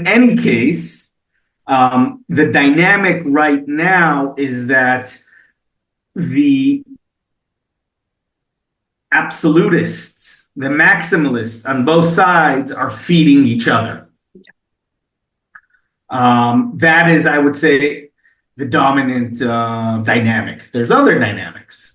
in any case, the dynamic right now is that the absolutists, the maximalists on both sides are feeding each other. That is, I would say, the dominant dynamic. There's other dynamics.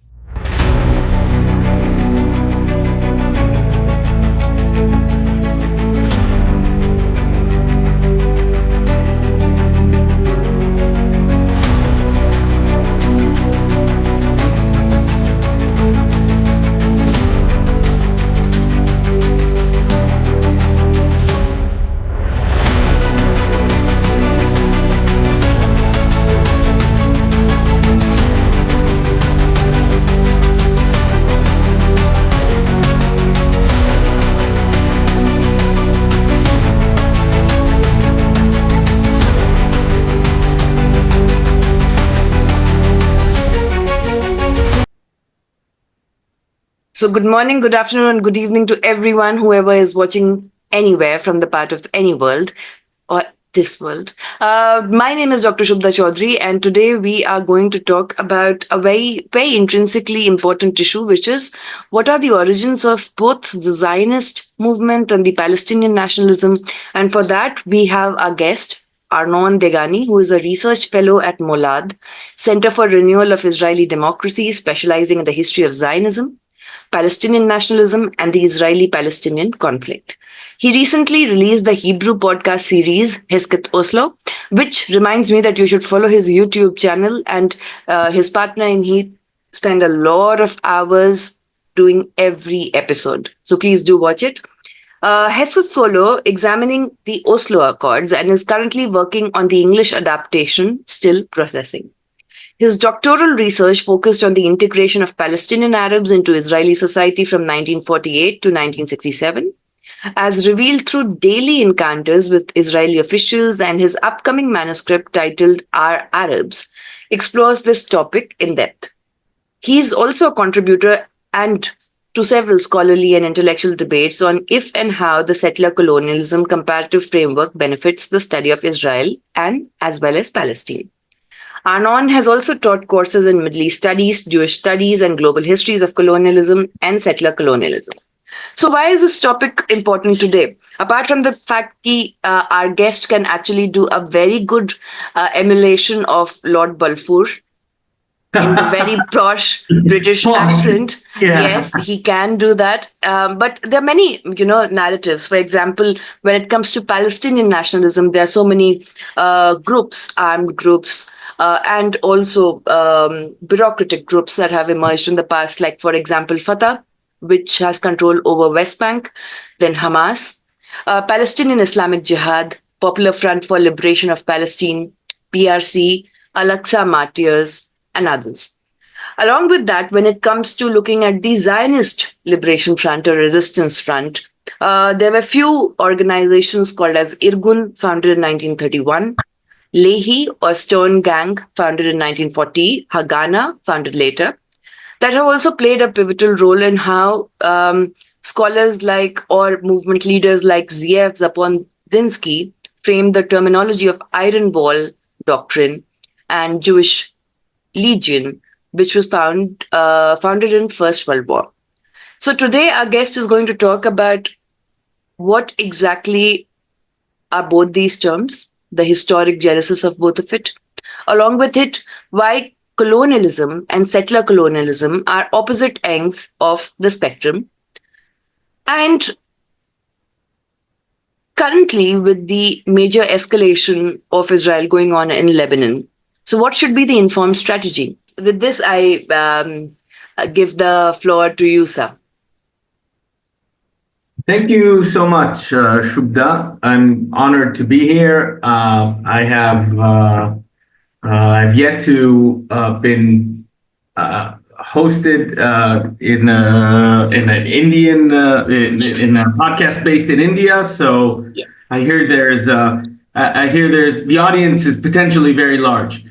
So good morning, good afternoon, good evening to everyone, whoever is watching anywhere from the part of any world or this world. My name is Dr. Shubhda Chaudhary, and today we are going to talk about a very, very intrinsically important issue, which is what are the origins of both the Zionist movement and the Palestinian nationalism. And for that, we have our guest, Arnon Degani, who is a research fellow at Molad, Center for Renewal of Israeli Democracy, specializing in the history of Zionism, Palestinian nationalism, and the Israeli-Palestinian conflict. He recently released the Hebrew podcast series, Hesket Oslo, which reminds me that you should follow his YouTube channel, and his partner and he spend a lot of hours doing every episode. So please do watch it. Hesket Oslo examining the Oslo Accords and is currently working on the English adaptation, still processing. His doctoral research focused on the integration of Palestinian Arabs into Israeli society from 1948 to 1967, as revealed through daily encounters with Israeli officials, and his upcoming manuscript titled Our Arabs explores this topic in depth. He is also a contributor and to several scholarly and intellectual debates on if and how the settler-colonialism comparative framework benefits the study of Israel and as well as Palestine. Arnon has also taught courses in Middle East studies, Jewish studies, and global histories of colonialism and settler colonialism. So why is this topic important today? Apart from the fact that our guest can actually do a very good emulation of Lord Balfour in the very posh British accent. Yeah. Yes, he can do that. But there are many, narratives. For example, when it comes to Palestinian nationalism, there are so many groups, armed groups, and also bureaucratic groups that have emerged in the past, like, for example, Fatah, which has control over West Bank, then Hamas, Palestinian Islamic Jihad, Popular Front for Liberation of Palestine, PRC, Al-Aqsa Martyrs, and others. Along with that, when it comes to looking at the Zionist Liberation Front or Resistance Front, there were few organizations called as Irgun, founded in 1931, Lehi or Stone Gang, founded in 1940, Haganah, founded later, that have also played a pivotal role in how scholars like or movement leaders like Ze'ev Jabotinsky framed the terminology of Iron Wall doctrine and Jewish Legion, which was founded in First World War. So today our guest is going to talk about what exactly are both these terms, the historic genesis of both of it, along with it, why colonialism and settler colonialism are opposite ends of the spectrum, and currently with the major escalation of Israel going on in Lebanon. So what should be the informed strategy? With this, I give the floor to you, sir. Thank you so much, Shubhda. I'm honored to be here. I've yet to been hosted in an Indian in a podcast based in India. So yes. I hear there's the audience is potentially very large.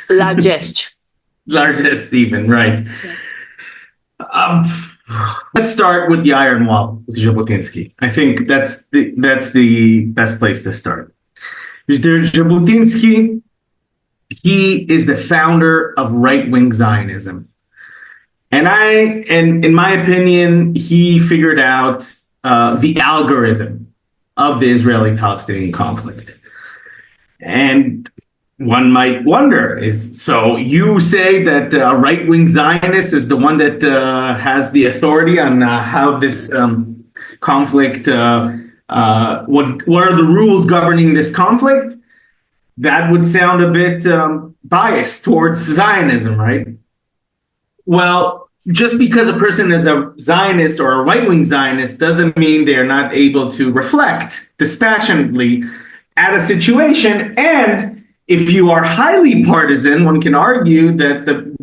Largest even, right? Yeah. Let's start with the Iron Wall with Jabotinsky. I think that's the best place to start. Jabotinsky, he is the founder of right-wing Zionism. And in my opinion, he figured out the algorithm of the Israeli-Palestinian conflict. And one might wonder, so you say that a right-wing Zionist is the one that has the authority on how this conflict, what are the rules governing this conflict? That would sound a bit biased towards Zionism, right? Well, just because a person is a Zionist or a right-wing Zionist doesn't mean they're not able to reflect dispassionately at a situation. And if you are highly partisan, one can argue that the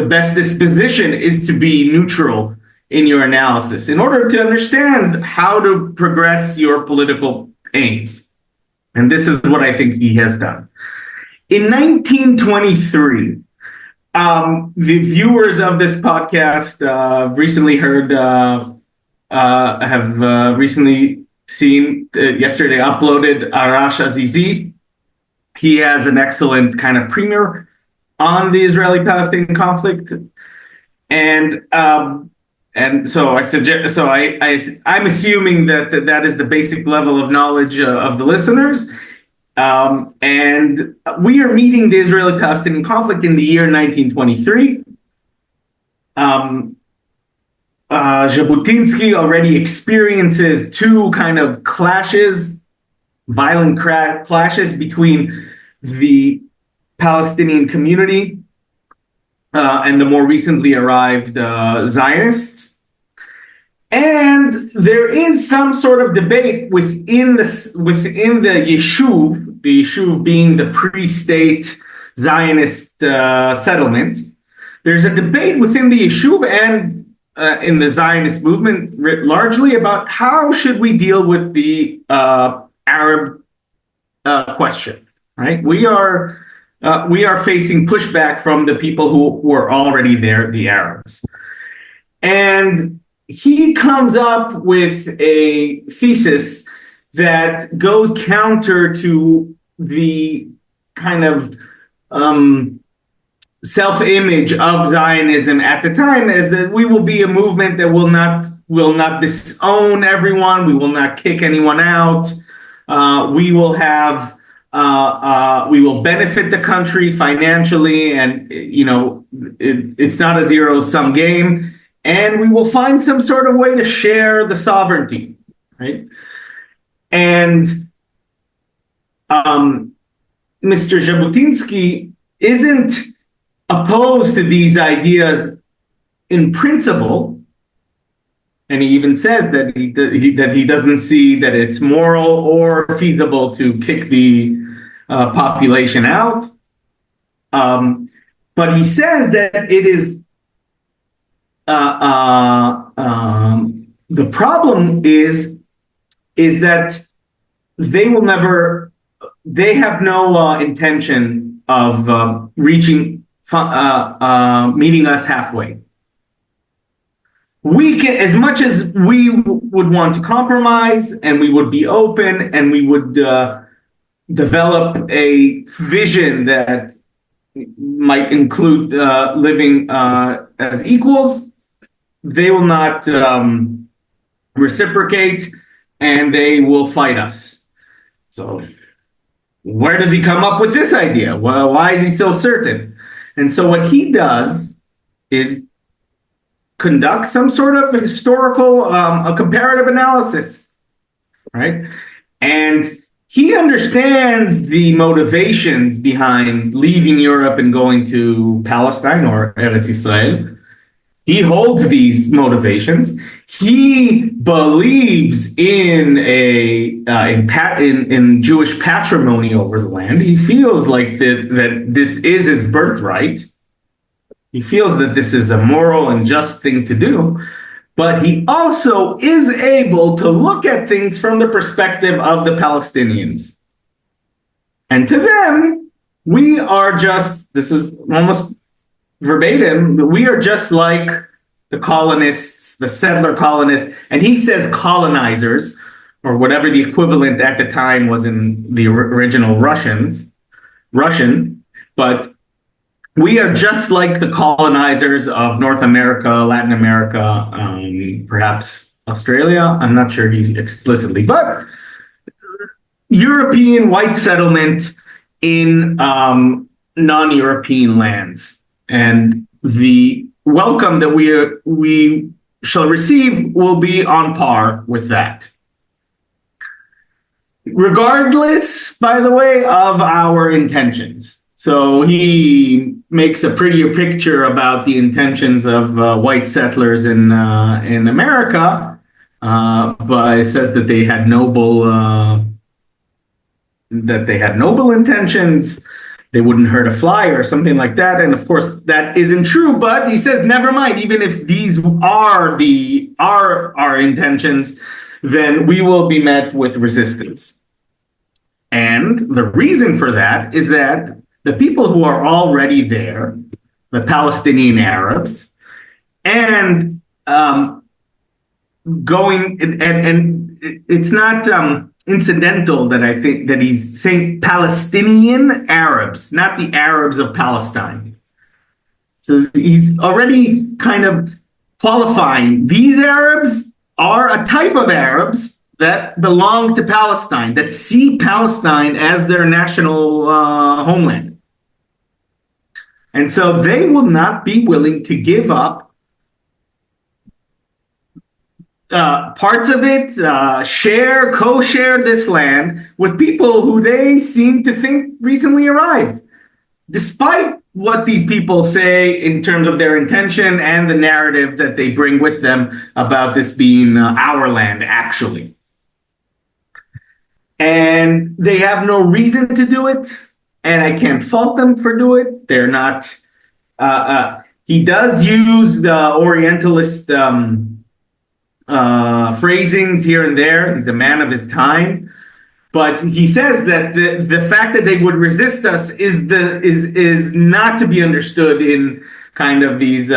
best disposition is to be neutral in your analysis in order to understand how to progress your political aims. And this is what I think he has done. In 1923, the viewers of this podcast recently heard, have recently seen, yesterday uploaded Arash Azizi. He has an excellent kind of primer on the Israeli-Palestinian conflict. And so I suggest, so I'm assuming that is the basic level of knowledge of the listeners. And we are meeting the Israeli-Palestinian conflict in the year 1923. Jabotinsky already experiences two kind of clashes, violent clashes between the Palestinian community and the more recently arrived Zionists. And there is some sort of debate within the Yishuv being the pre-state Zionist settlement. There's a debate within the Yishuv and in the Zionist movement largely about how should we deal with the Arab question, right? We are facing pushback from the people who were already there, the Arabs. And he comes up with a thesis that goes counter to the kind of self-image of Zionism at the time, as that we will be a movement that will not disown everyone, we will not kick anyone out, we will benefit the country financially, and it's not a zero-sum game. And we will find some sort of way to share the sovereignty, right? And Mr. Jabotinsky isn't opposed to these ideas in principle, and he even says that he doesn't see that it's moral or feasible to kick the population out. But he says that it is. The problem is that they have no intention of meeting us halfway. We can, as much as we would want to compromise, and we would be open, and we would develop a vision that might include living as equals. They will not reciprocate, and they will fight us. So where does he come up with this idea? Well, why is he so certain? And so what he does is conduct some sort of historical, a comparative analysis, right? And he understands the motivations behind leaving Europe and going to Palestine or Eretz Israel. He holds these motivations. He believes in in Jewish patrimony over the land. He feels like that this is his birthright. He feels that this is a moral and just thing to do. But he also is able to look at things from the perspective of the Palestinians. And to them, we are just, this is almost verbatim, we are just like the colonists, the settler colonists, and he says colonizers, or whatever the equivalent at the time was in the original Russian, but we are just like the colonizers of North America, Latin America, perhaps Australia. I'm not sure he's explicitly, but European white settlement in non-European lands. And the welcome that we shall receive will be on par with that. Regardless, by the way, of our intentions. So he makes a prettier picture about the intentions of white settlers in America, but it says that they had noble intentions. They wouldn't hurt a fly or something like that. And of course, that isn't true. But he says, never mind. Even if these are our intentions, then we will be met with resistance. And the reason for that is that the people who are already there, the Palestinian Arabs, and it's not incidental that I think that he's saying Palestinian Arabs, not the Arabs of Palestine. So he's already kind of qualifying. These Arabs are a type of Arabs that belong to Palestine, that see Palestine as their national homeland. And so they will not be willing to give up parts of it, co-share this land with people who they seem to think recently arrived, despite what these people say in terms of their intention and the narrative that they bring with them about this being our land, actually. And they have no reason to do it, and I can't fault them for doing it. They're not. He does use the Orientalist phrasings here and there. He's a man of his time, but he says that the fact that they would resist us is not to be understood in kind of these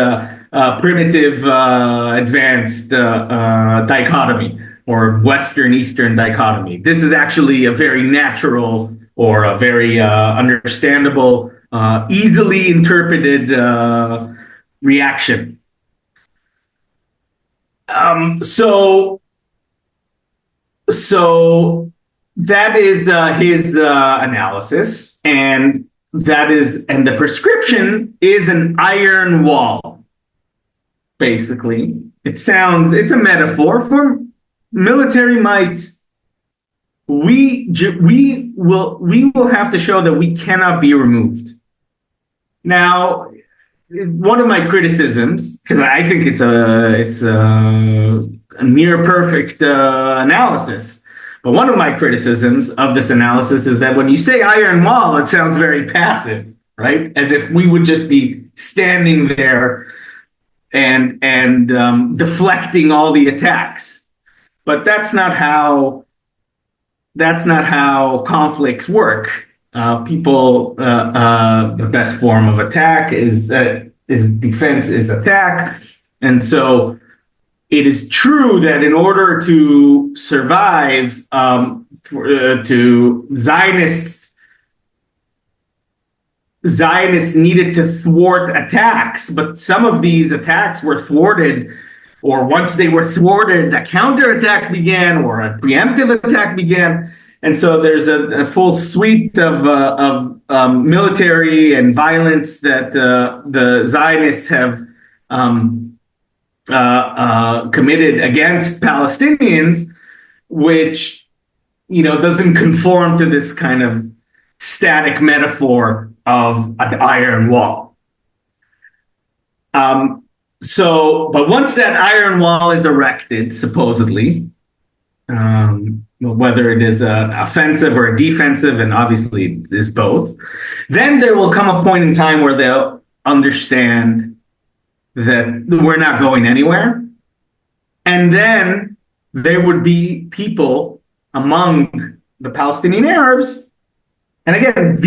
primitive advanced dichotomy, or Western-Eastern dichotomy. This is actually a very natural or a very understandable, easily interpreted reaction. So that is his analysis, and the prescription is an iron wall. Basically, it's a metaphor for military might. We will have to show that we cannot be removed. Now, one of my criticisms, because I think it's a near perfect analysis, but one of my criticisms of this analysis is that when you say iron wall, it sounds very passive, right? As if we would just be standing there and deflecting all the attacks. But that's not how conflicts work. The best form of attack is defense is attack, and so it is true that in order to survive, Zionists needed to thwart attacks, but some of these attacks were thwarted. Or once they were thwarted, a counterattack began, or a preemptive attack began, and so there's a full suite of military and violence that the Zionists have committed against Palestinians, which doesn't conform to this kind of static metaphor of an iron wall. But once that iron wall is erected, supposedly, whether it is offensive or defensive, and obviously it is both, then there will come a point in time where they'll understand that we're not going anywhere. And then there would be people among the Palestinian Arabs And again,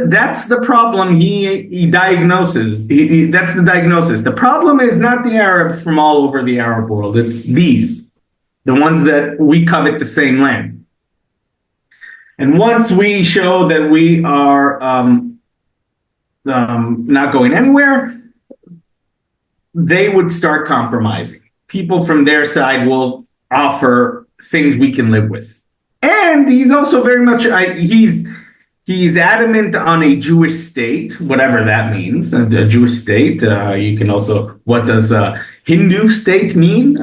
that's the problem he diagnoses. That's the diagnosis. The problem is not the Arabs from all over the Arab world. It's these, the ones that we covet the same land. And once we show that we are not going anywhere, they would start compromising. People from their side will offer things we can live with. And he's also very much, he's adamant on a Jewish state, whatever that means, a Jewish state. You can also, what does a Hindu state mean?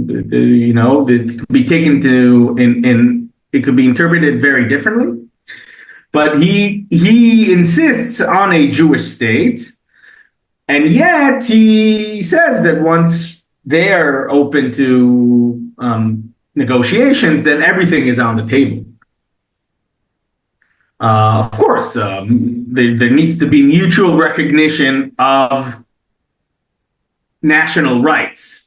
It could be taken it could be interpreted very differently. But he insists on a Jewish state, and yet he says that once they're open to negotiations, then everything is on the table. Of course, there needs to be mutual recognition of national rights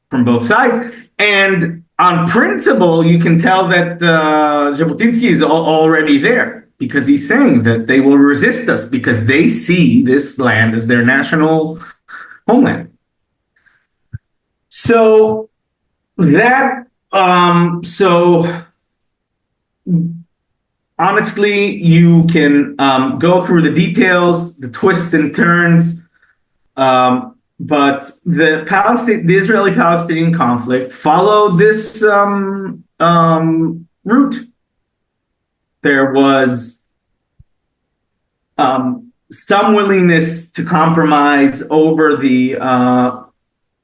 from both sides. And on principle, you can tell that Jabotinsky is already there, because he's saying that they will resist us because they see this land as their national homeland. So honestly, you can go through the details, the twists and turns, but the Israeli-Palestinian conflict followed this route. There was some willingness to compromise over the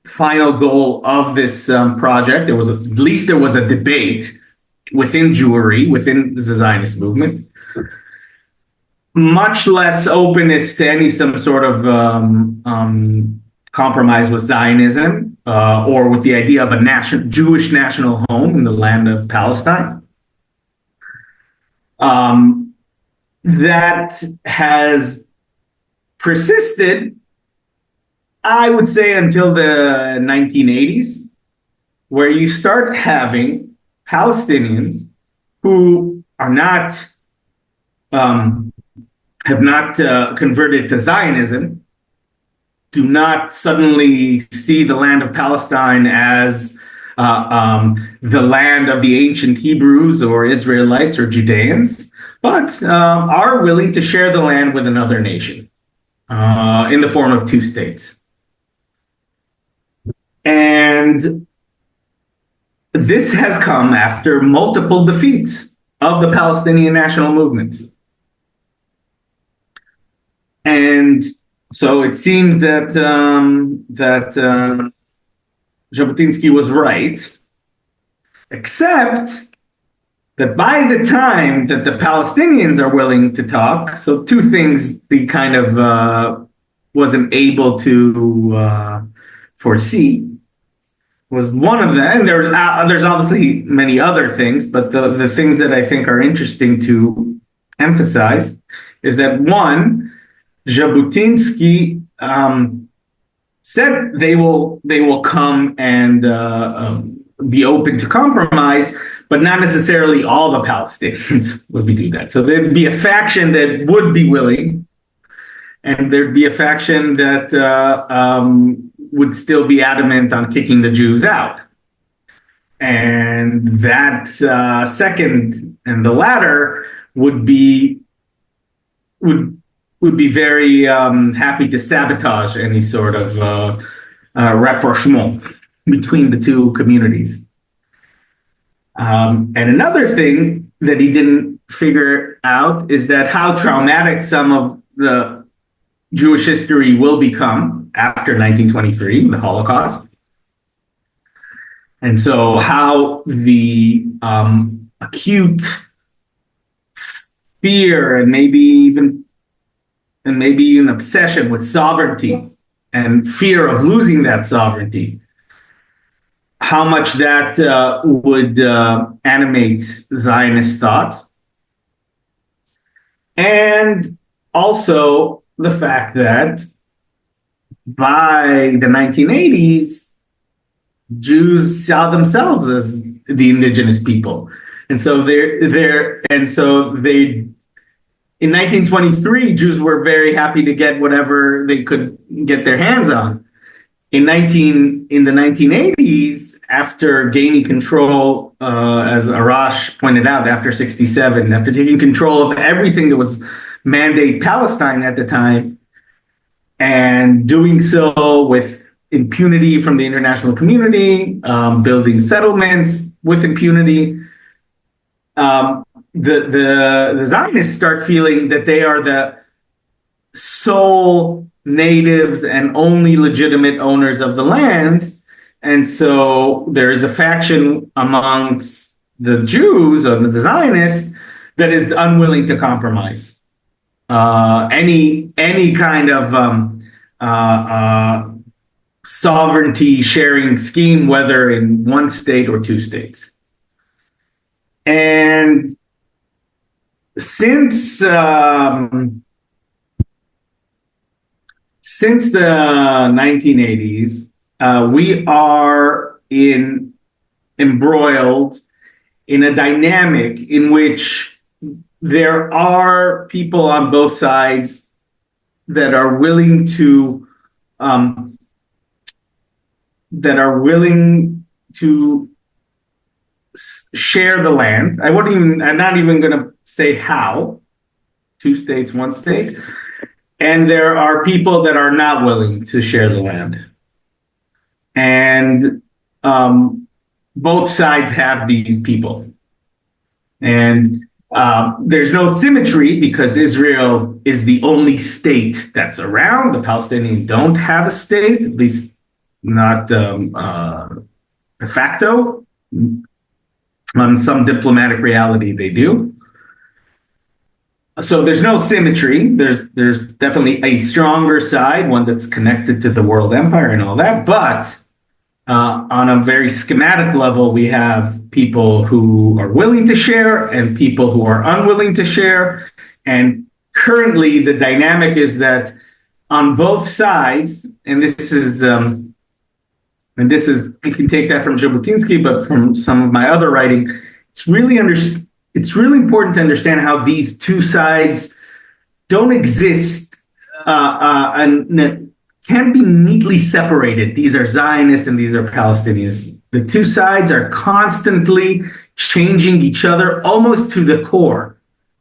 final goal of this project. At least there was a debate within Jewry, within the Zionist movement. Much less openness to any some sort of compromise with Zionism or with the idea of a Jewish national home in the land of Palestine. That has persisted, I would say, until the 1980s, where you start having Palestinians who are not have not converted to Zionism, do not suddenly see the land of Palestine as the land of the ancient Hebrews or Israelites or Judeans, but are willing to share the land with another nation in the form of two states. And this has come after multiple defeats of the Palestinian national movement. And so it seems that Jabotinsky was right, except that by the time that the Palestinians are willing to talk, so two things he kind of wasn't able to foresee. Was one of them, and there's obviously many other things, but the things that I think are interesting to emphasize is that, one, Jabotinsky said they will come and be open to compromise, but not necessarily all the Palestinians would do that. So there'd be a faction that would be willing, and there'd be a faction that would still be adamant on kicking the Jews out. And that second and the latter would be very happy to sabotage any sort of rapprochement between the two communities. And another thing that he didn't figure out is that how traumatic some of the Jewish history will become after 1923, the Holocaust. And so how the acute fear and maybe an obsession with sovereignty and fear of losing that sovereignty, how much that would animate Zionist thought. And also the fact that by the 1980s, Jews saw themselves as the indigenous people. And so they in 1923, Jews were very happy to get whatever they could get their hands on. In the 1980s, after gaining control, as Arash pointed out, after 67, after taking control of everything that was Mandate Palestine at the time, and doing so with impunity from the international community, building settlements with impunity, the Zionists start feeling that they are the sole natives and only legitimate owners of the land. And so there is a faction amongst the Jews or the Zionists that is unwilling to compromise any kind of sovereignty sharing scheme, whether in one state or two states. And since the 1980s, we are embroiled in a dynamic in which there are people on both sides that are willing to share the land. I'm not even going to say how. Two states, one state. And there are people that are not willing to share the land. And both sides have these people. And there's no symmetry because Israel is the only state that's around. The Palestinians don't have a state, at least not de facto. On some diplomatic reality, they do. So there's no symmetry. There's definitely a stronger side, one that's connected to the world empire and all that. But on a very schematic level, we have people who are willing to share and people who are unwilling to share. And currently, the dynamic is that on both sides, and this is you can take that from Jabotinsky, but from some of my other writing, it's really important to understand how these two sides don't exist and can't be neatly separated. These are Zionists and these are Palestinians. The two sides are constantly changing each other almost to the core,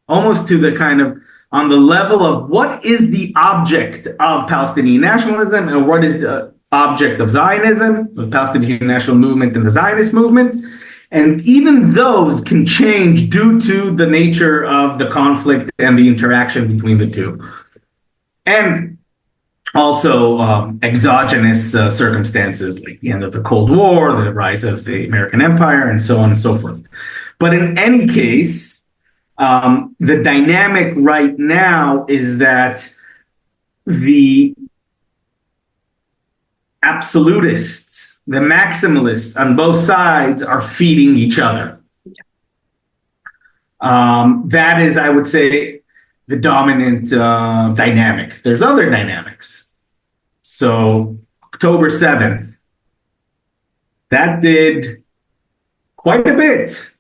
almost to the kind of on the level of what is the object of Palestinian nationalism and what is the object of Zionism, the Palestinian national movement and the Zionist movement. And even those can change due to the nature of the conflict and the interaction between the two. And also exogenous circumstances like the end of the Cold War, the rise of the American empire, and so on and so forth. But in any case, the dynamic right now is that the absolutists, the maximalists on both sides are feeding each other. That is, I would say, the dominant dynamic. There's other dynamics. So October 7th, that did quite a bit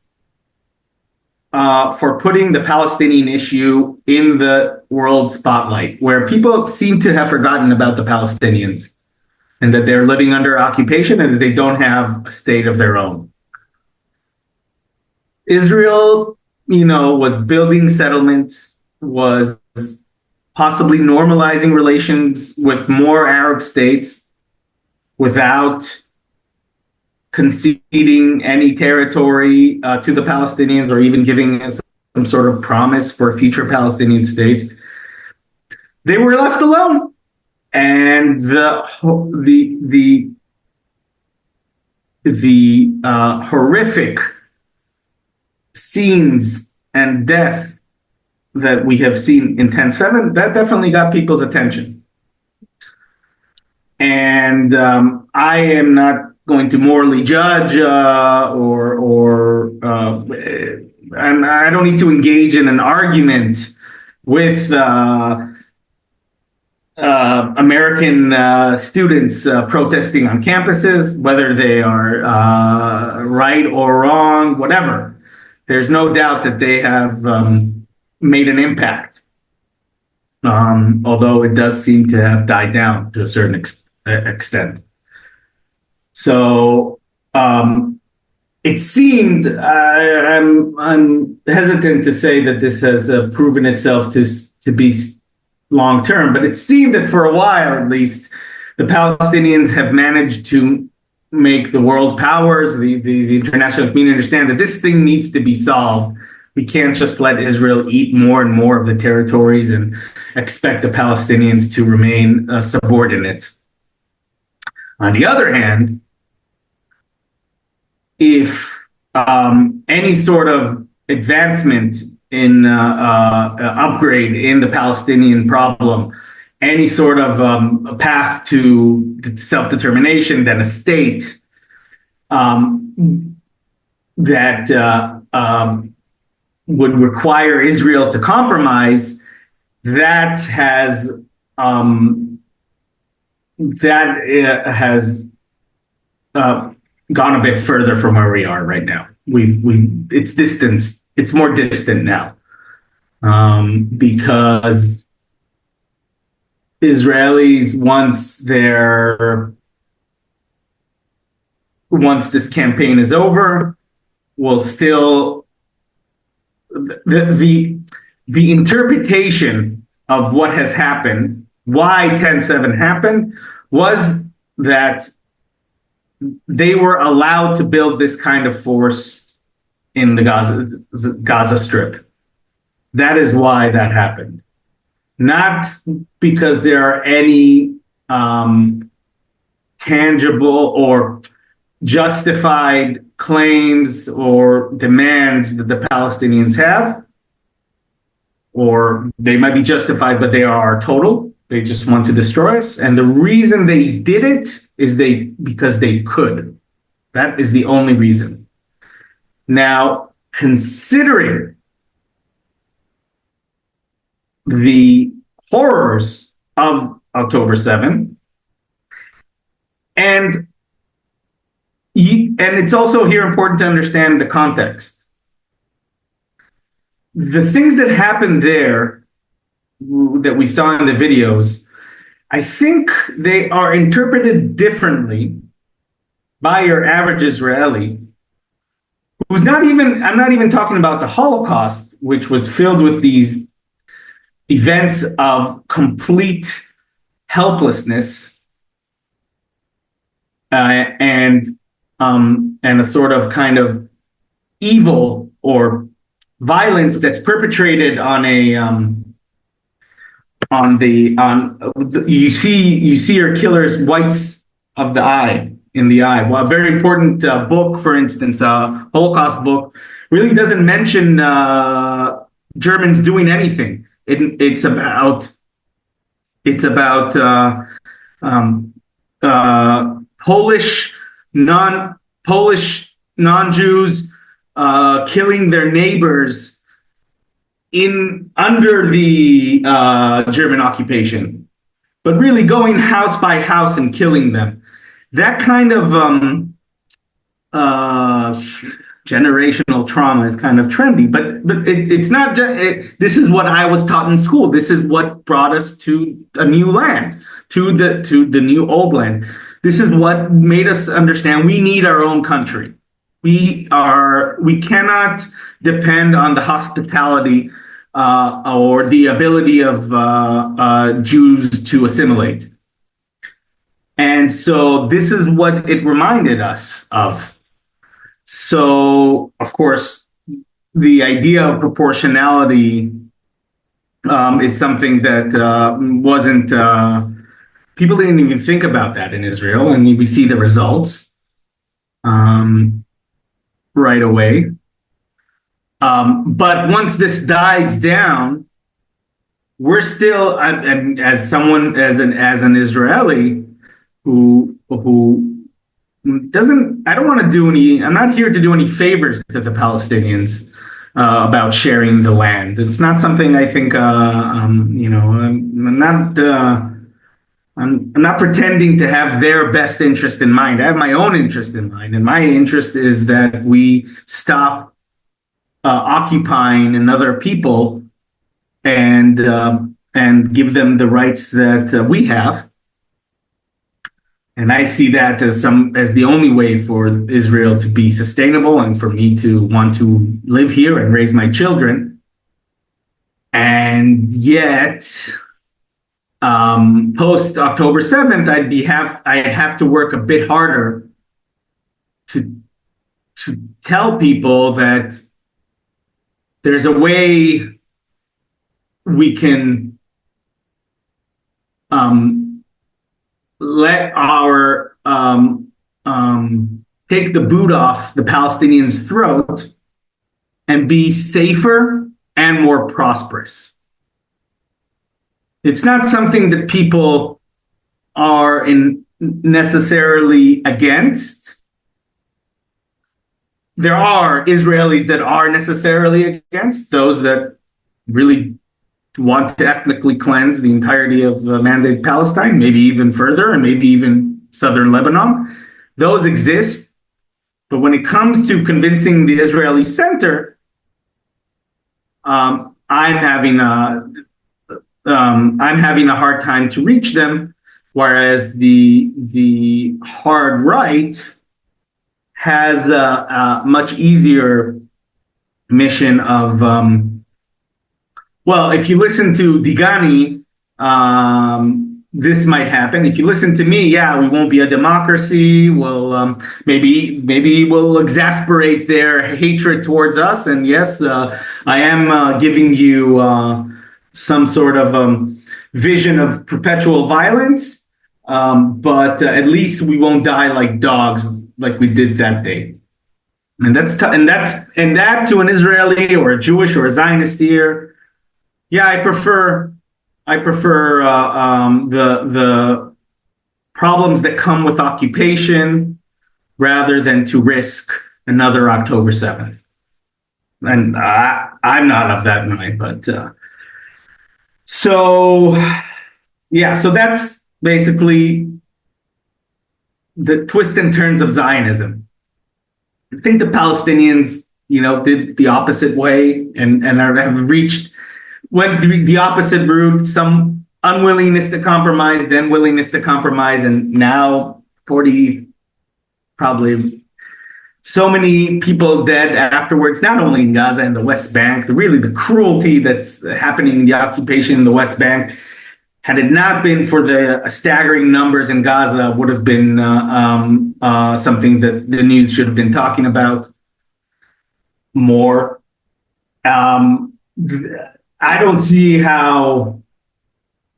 for putting the Palestinian issue in the world spotlight, where people seem to have forgotten about the Palestinians and that they're living under occupation and that they don't have a state of their own. Israel, was building settlements, was possibly normalizing relations with more Arab states without conceding any territory to the Palestinians or even giving some sort of promise for a future Palestinian state. They were left alone. And the horrific scenes and death that we have seen in 10/7, that definitely got people's attention. And I am not going to morally judge and I don't need to engage in an argument with American students protesting on campuses, whether they are right or wrong, whatever. There's no doubt that they have made an impact. although it does seem to have died down to a certain extent. So it seemed, I'm hesitant to say that this has proven itself to be long term, but it seemed that for a while at least, the Palestinians have managed to make the world powers, the international community understand that this thing needs to be solved. We can't just let Israel eat more and more of the territories and expect the Palestinians to remain subordinate. On the other hand, if any sort of advancement in upgrade in the Palestinian problem, any sort of path to self-determination, then a state that would require Israel to compromise, that has gone a bit further from where we are right now. It's more distant now, because Israelis, once this campaign is over, will still the interpretation of what has happened, why 10/7 happened, was that they were allowed to build this kind of force in the Gaza Strip. That is why that happened. Not because there are any tangible or justified claims or demands that the Palestinians have, or they might be justified, but they are total. They just want to destroy us. And the reason they did it is because they could. That is the only reason. Now, considering the horrors of October 7th, and it's also here important to understand the context. The things that happened there that we saw in the videos, I think they are interpreted differently by your average Israeli, who's I'm not even talking about the Holocaust, which was filled with these events of complete helplessness and a sort of kind of evil or violence that's perpetrated you see your killer's whites of the eye in the eye. Well, a very important book, for instance, Holocaust book, really doesn't mention Germans doing anything. It's about Polish non-Jews killing their neighbors under the German occupation, but really going house by house and killing them. That kind of generational trauma is kind of trendy, but it's not. This is what I was taught in school. This is what brought us to a new land, to the new old land. This is what made us understand we need our own country. We cannot depend on the hospitality or the ability of Jews to assimilate. And so this is what it reminded us of. So, of course, the idea of proportionality is something that wasn't, people didn't even think about that in Israel, and we see the results right away. But once this dies down, we're still, and as an Israeli who doesn't, I don't want to do any, I'm not here to do any favors to the Palestinians about sharing the land. It's not something I think, I'm not pretending to have their best interest in mind. I have my own interest in mind, and my interest is that we stop occupying another people and and give them the rights that we have. And I see that as the only way for Israel to be sustainable and for me to want to live here and raise my children. And yet, post October 7th, I'd have to work a bit harder to tell people that there's a way we can let our take the boot off the Palestinians' throat and be safer and more prosperous. It's not something that people are necessarily against. There are Israelis that are necessarily against, those that really want to ethnically cleanse the entirety of Mandate Palestine, maybe even further, and maybe even southern Lebanon. Those exist. But when it comes to convincing the Israeli center, I'm having a hard time to reach them, whereas the hard right has a much easier mission of well, if you listen to Degani, this might happen. If you listen to me, yeah, we won't be a democracy. We'll maybe we'll exasperate their hatred towards us. And yes, I am giving you some sort of vision of perpetual violence, but at least we won't die like dogs, like we did that day. And that to an Israeli or a Jewish or a Zionist ear. Yeah, I prefer the problems that come with occupation rather than to risk another October 7th. And I'm not of that mind, but so that's basically the twists and turns of Zionism. I think the Palestinians, did the opposite way and went through the opposite route, some unwillingness to compromise, then willingness to compromise, and now probably so many people dead afterwards, not only in Gaza and the West Bank, the cruelty that's happening in the occupation in the West Bank. Had it not been for the staggering numbers in Gaza, would have been something that the news should have been talking about more. I don't see how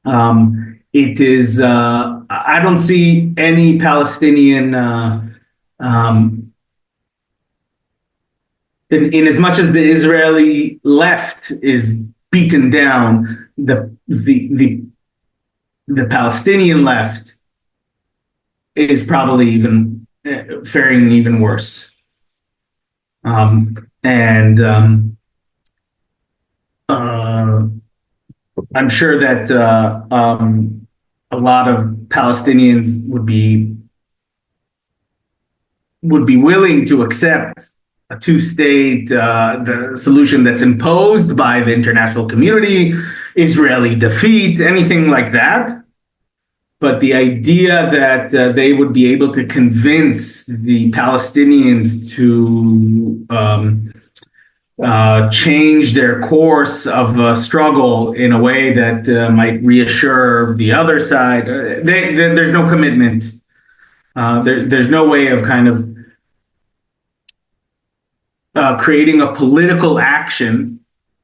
it is. I don't see any Palestinian, in as much as the Israeli left is beaten down, the Palestinian left is probably even faring even worse. I'm sure that a lot of Palestinians would be willing to accept a two-state the solution that's imposed by the international community, Israeli defeat, anything like that. But the idea that they would be able to convince the Palestinians to change their course of struggle in a way that might reassure the other side. There's no commitment. There's no way of kind of creating a political action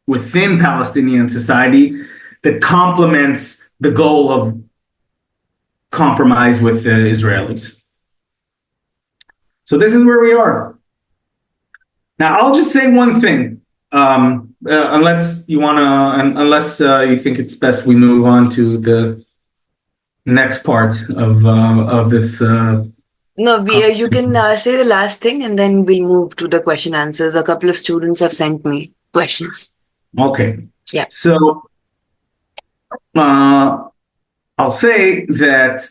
within Palestinian society that complements the goal of compromise with the Israelis. So this is where we are. Now, I'll just say one thing, unless you think it's best we move on to the next part of this. No, you can say the last thing, and then we'll move to the question answers. A couple of students have sent me questions. Okay. Yeah. So I'll say that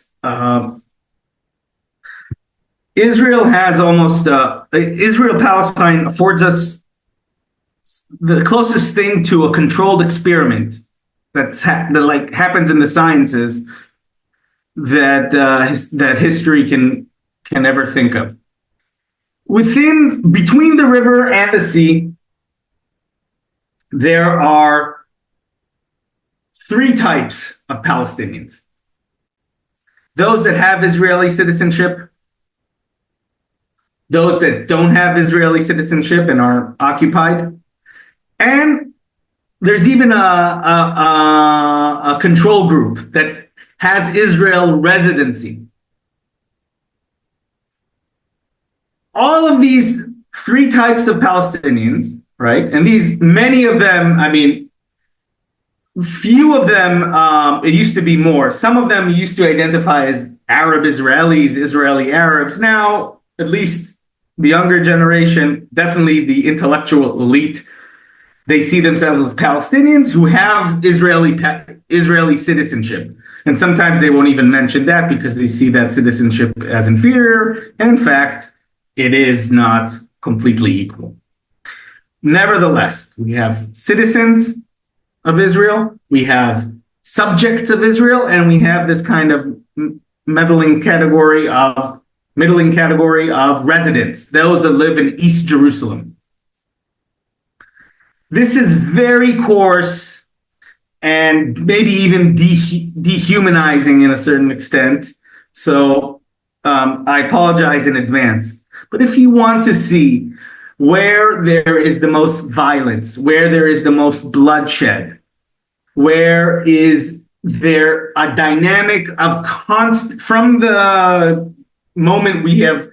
Israel-Palestine affords us the closest thing to a controlled experiment that like happens in the sciences that history can ever think of. Between the river and the sea, there are three types of Palestinians: those that have Israeli citizenship, those that don't have Israeli citizenship and are occupied, and there's even a control group that has Israel residency. All of these three types of Palestinians, right? And many of them, I mean, few of them, it used to be more. Some of them used to identify as Arab Israelis, Israeli Arabs. Now, at least the younger generation, definitely the intellectual elite, they see themselves as Palestinians who have Israeli citizenship. And sometimes they won't even mention that because they see that citizenship as inferior. And in fact, it is not completely equal. Nevertheless, we have citizens of Israel, we have subjects of Israel, and we have this kind of middling category of residents, those that live in East Jerusalem. This is very coarse and maybe even dehumanizing in a certain extent. So I apologize in advance. But if you want to see where there is the most violence, where there is the most bloodshed, where is there a dynamic of from the moment we have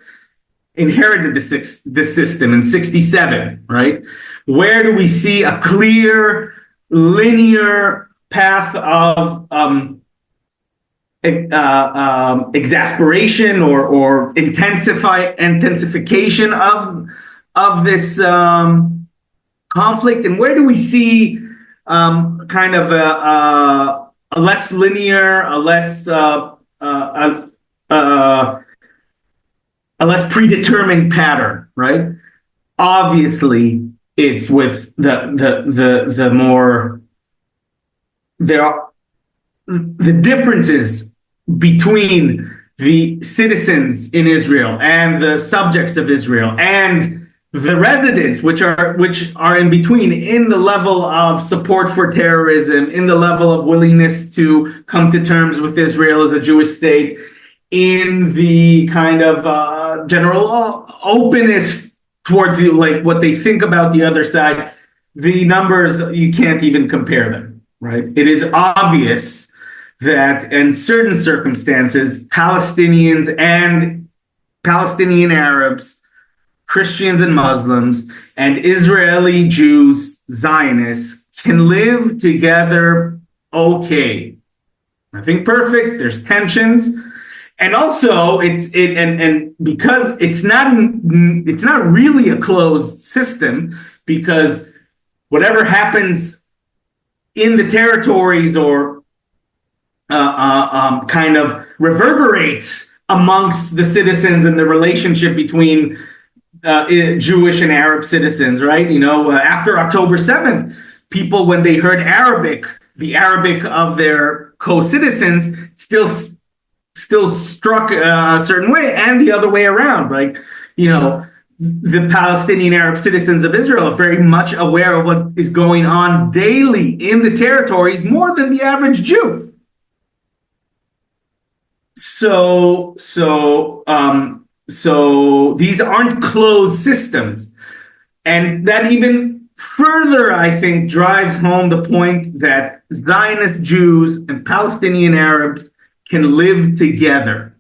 inherited this system in 1967, right? Where do we see a clear, linear path of exasperation or intensification of this conflict, and where do we see kind of a less linear, a less predetermined pattern, right? Obviously, it's with the more the differences between the citizens in Israel and the subjects of Israel and the residents, which are in between, in the level of support for terrorism, in the level of willingness to come to terms with Israel as a Jewish state, in the kind of general openness towards like what they think about the other side. The numbers, you can't even compare them, right? It is obvious that in certain circumstances, Palestinians and Palestinian Arabs, Christians and Muslims, and Israeli Jews, Zionists, can live together okay. Nothing perfect, there's tensions. And also, because it's not really a closed system, because whatever happens in the territories or kind of reverberates amongst the citizens and the relationship between Jewish and Arab citizens, right? You know, after October 7th, people, when they heard Arabic, the Arabic of their co-citizens still struck a certain way, and the other way around. Like, you know, the Palestinian Arab citizens of Israel are very much aware of what is going on daily in the territories, more than the average Jew. So these aren't closed systems. And that even further, I think, drives home the point that Zionist Jews and Palestinian Arabs can live together.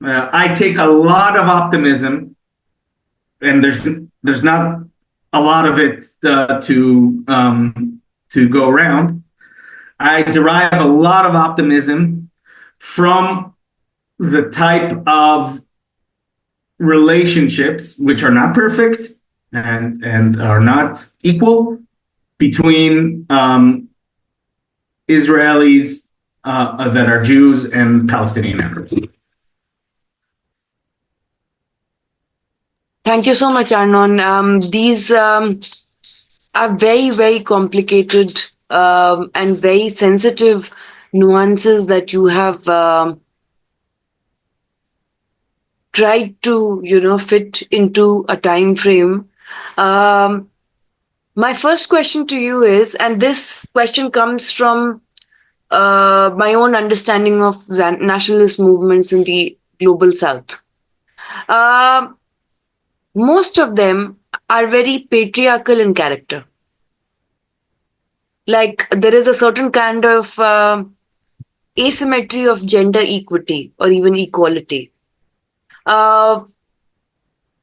I take a lot of optimism, and there's not a lot of it to go around. I derive a lot of optimism from the type of relationships, which are not perfect and are not equal, between Israelis that are Jews and Palestinian Arabs. Thank you so much, Arnon. These are very, very complicated and very sensitive nuances that you have tried to, fit into a time frame. My first question to you is, and this question comes from my own understanding of nationalist movements in the global south. Most of them are very patriarchal in character. Like there is a certain kind of asymmetry of gender equity or even equality. In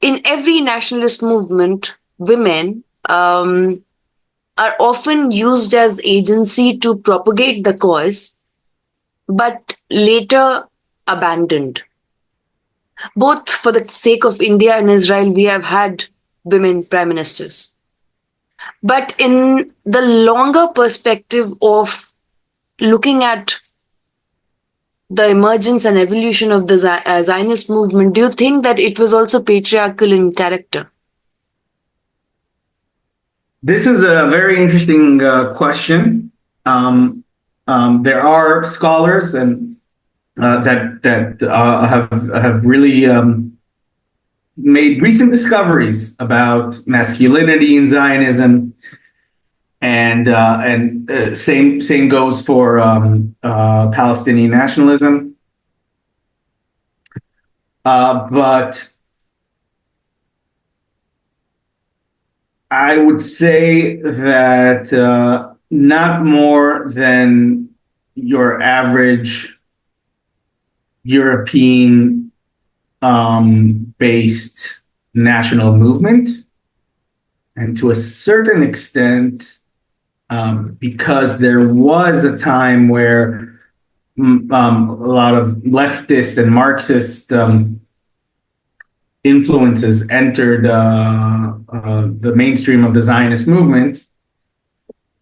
every nationalist movement, women are often used as agency to propagate the cause, but later abandoned. Both for the sake of India and Israel, we have had women prime ministers. But in the longer perspective of looking at the emergence and evolution of the Zionist movement, do you think that it was also patriarchal in character? This is a very interesting question. There are scholars and that have really made recent discoveries about masculinity in Zionism, and same goes for Palestinian nationalism. But I would say that not more than your average European based national movement, and to a certain extent, because there was a time where a lot of leftist and Marxist influences entered the mainstream of the Zionist movement,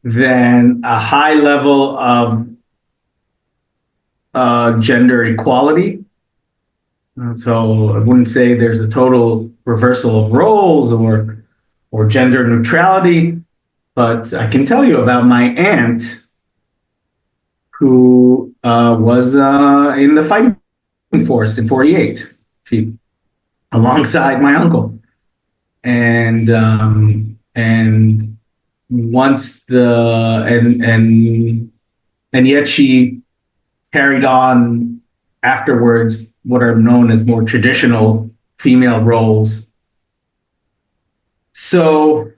then a high level of gender equality. So I wouldn't say there's a total reversal of roles or gender neutrality, but I can tell you about my aunt who was in the fighting force in '48. She alongside my uncle, and once and yet she carried on afterwards what are known as more traditional female roles. So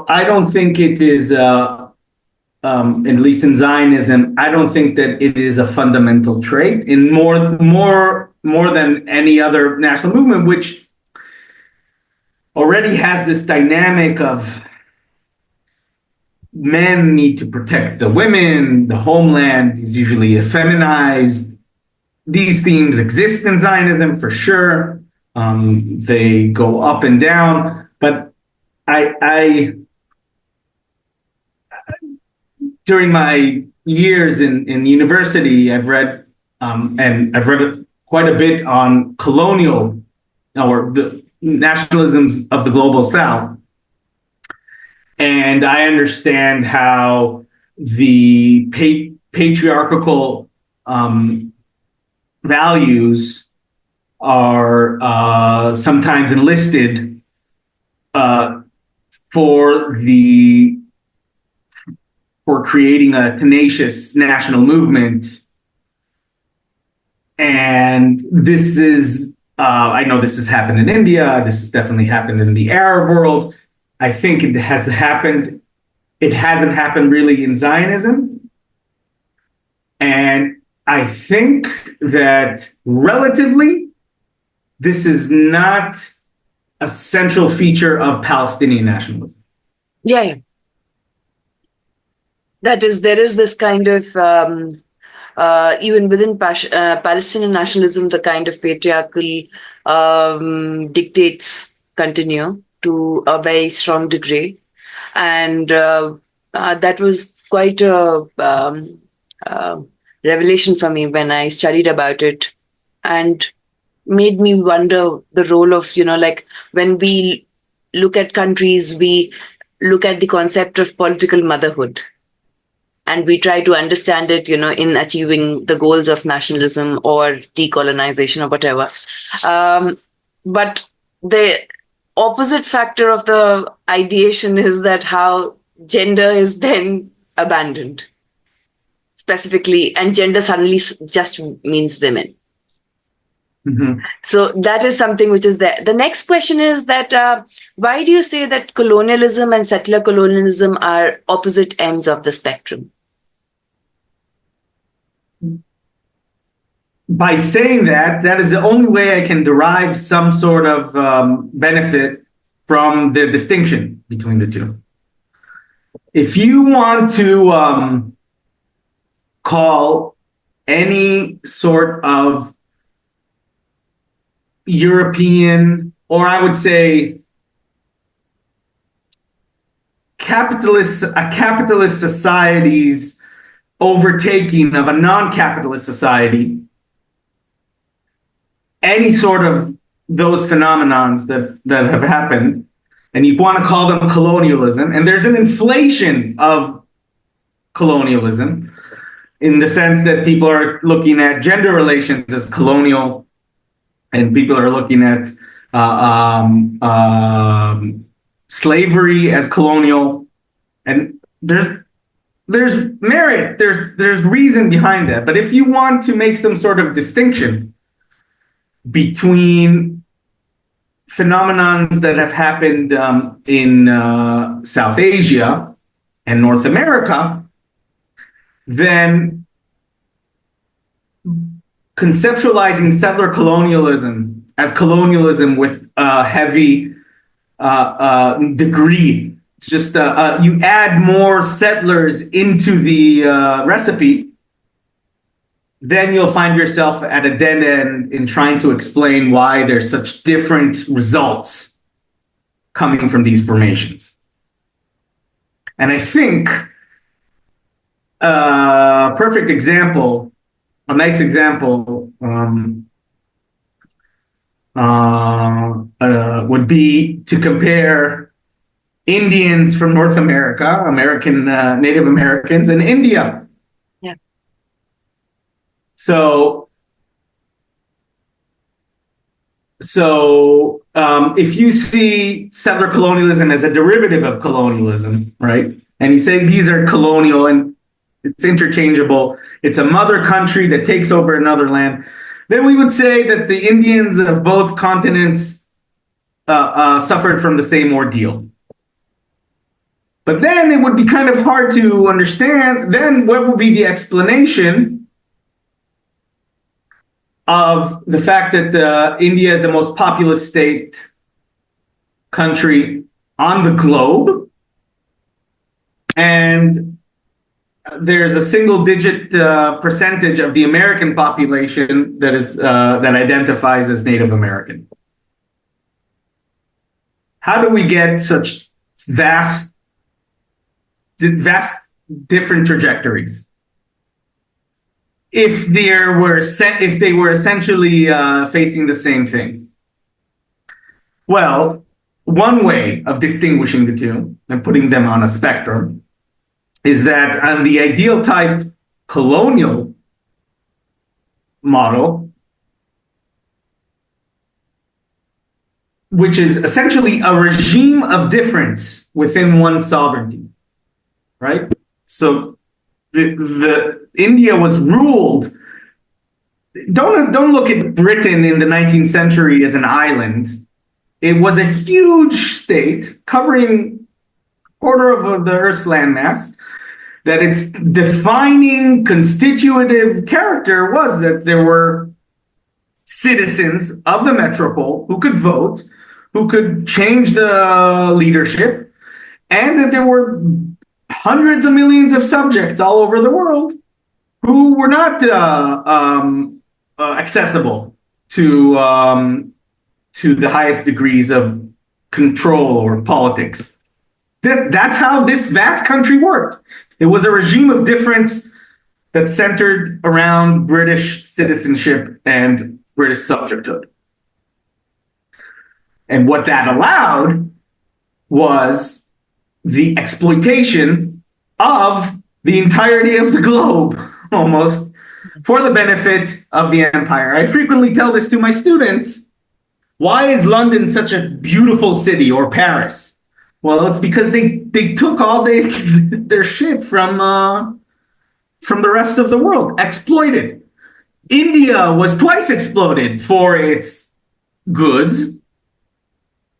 I don't think it is, at least in Zionism, I don't think that it is a fundamental trait in more than any other national movement, which already has this dynamic of men need to protect the women, the homeland is usually effeminized. These themes exist in Zionism for sure. They go up and down, but I during my years in university, I've read quite a bit on colonial or the nationalisms of the global South. And I understand how the patriarchal values are sometimes enlisted for creating a tenacious national movement. And this is, I know this has happened in India. This has definitely happened in the Arab world. I think it has happened. It hasn't happened really in Zionism. And I think that relatively, this is not a central feature of Palestinian nationalism. Yeah. There is this kind of, even within Palestinian nationalism, the kind of patriarchal dictates continue to a very strong degree. And that was quite a revelation for me when I studied about it, and made me wonder the role of, like when we look at countries, we look at the concept of political motherhood. And we try to understand it, in achieving the goals of nationalism or decolonization or whatever. But the opposite factor of the ideation is that how gender is then abandoned, specifically, and gender suddenly just means women. Mm-hmm. So that is something which is there. The next question is that why do you say that colonialism and settler colonialism are opposite ends of the spectrum? By saying that, that is the only way I can derive some sort of benefit from the distinction between the two. If you want to call any sort of European, or I would say capitalist society's overtaking of a non-capitalist society, any sort of those phenomenons that have happened, and you want to call them colonialism, and there's an inflation of colonialism in the sense that people are looking at gender relations as colonial, and people are looking at slavery as colonial, and there's merit, there's reason behind that. But if you want to make some sort of distinction between phenomenons that have happened in South Asia and North America, then conceptualizing settler colonialism as colonialism with a heavy degree, it's just you add more settlers into the recipe, then you'll find yourself at a dead end in trying to explain why there's such different results coming from these formations. And I think a perfect example, a nice example, would be to compare Indians from North America, Native Americans, and India. Yeah. So if you see settler colonialism as a derivative of colonialism, right, and you say these are colonial and it's interchangeable, it's a mother country that takes over another land, then we would say that the Indians of both continents suffered from the same ordeal. But then it would be kind of hard to understand, then what would be the explanation of the fact that India is the most populous country on the globe, and there's a single-digit percentage of the American population that identifies as Native American. How do we get such vast different trajectories if they were essentially facing the same thing? Well, one way of distinguishing the two and putting them on a spectrum is that on the ideal type colonial model, which is essentially a regime of difference within one sovereignty, right? So the India was ruled. Don't look at Britain in the 19th century as an island. It was a huge state covering a quarter of the Earth's landmass, that its defining constitutive character was that there were citizens of the metropole who could vote, who could change the leadership, and that there were hundreds of millions of subjects all over the world who were not accessible to the highest degrees of control or politics. That's how this vast country worked. It was a regime of difference that centered around British citizenship and British subjecthood. And what that allowed was the exploitation of the entirety of the globe, almost, for the benefit of the empire. I frequently tell this to my students. Why is London such a beautiful city, or Paris? Well, it's because they took all their shit from the rest of the world, exploited. India was twice exploited for its goods,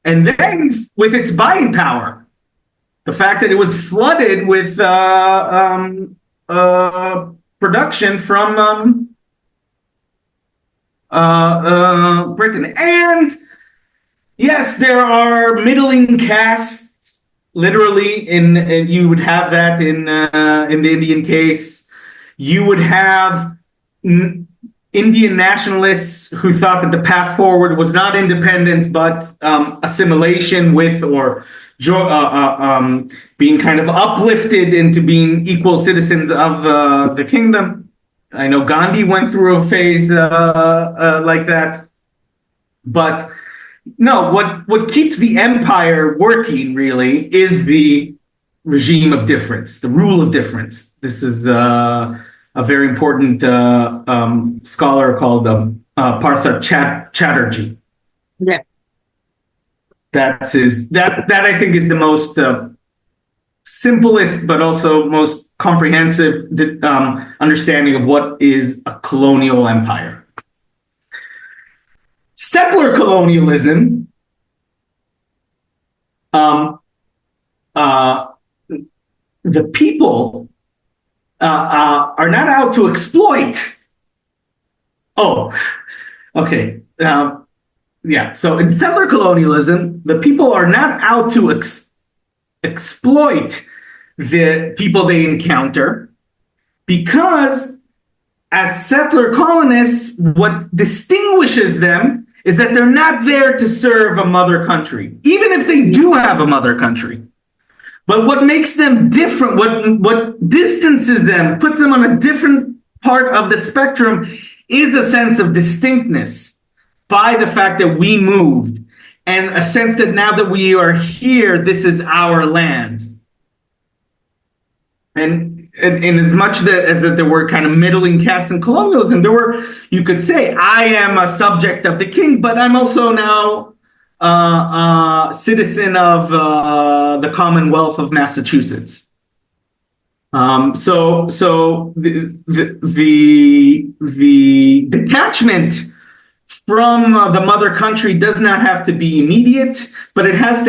and then with its buying power. The fact that it was flooded with production from Britain. And yes, there are middling castes, literally, and you would have that in the Indian case. You would have Indian nationalists who thought that the path forward was not independence, but assimilation with, or being kind of uplifted into being equal citizens of the kingdom. I know Gandhi went through a phase like that. But no, what keeps the empire working really is the regime of difference, the rule of difference. This is a very important scholar called Partha Chatterjee. Yeah. That I think is the most simplest, but also most comprehensive understanding of what is a colonial empire. Settler colonialism the people are not out to exploit. Oh, okay. Yeah. So in settler colonialism, the people are not out to exploit the people they encounter, because as settler colonists, what distinguishes them is that they're not there to serve a mother country, even if they do have a mother country. But what makes them different, what distances them, puts them on a different part of the spectrum, is a sense of distinctness by the fact that we moved, and a sense that now that we are here, this is our land. And in as much as that there were kind of middling castes in colonialism, there were, you could say, I am a subject of the king, but I'm also now a citizen of the Commonwealth of Massachusetts. So the detachment from the mother country does not have to be immediate, but it has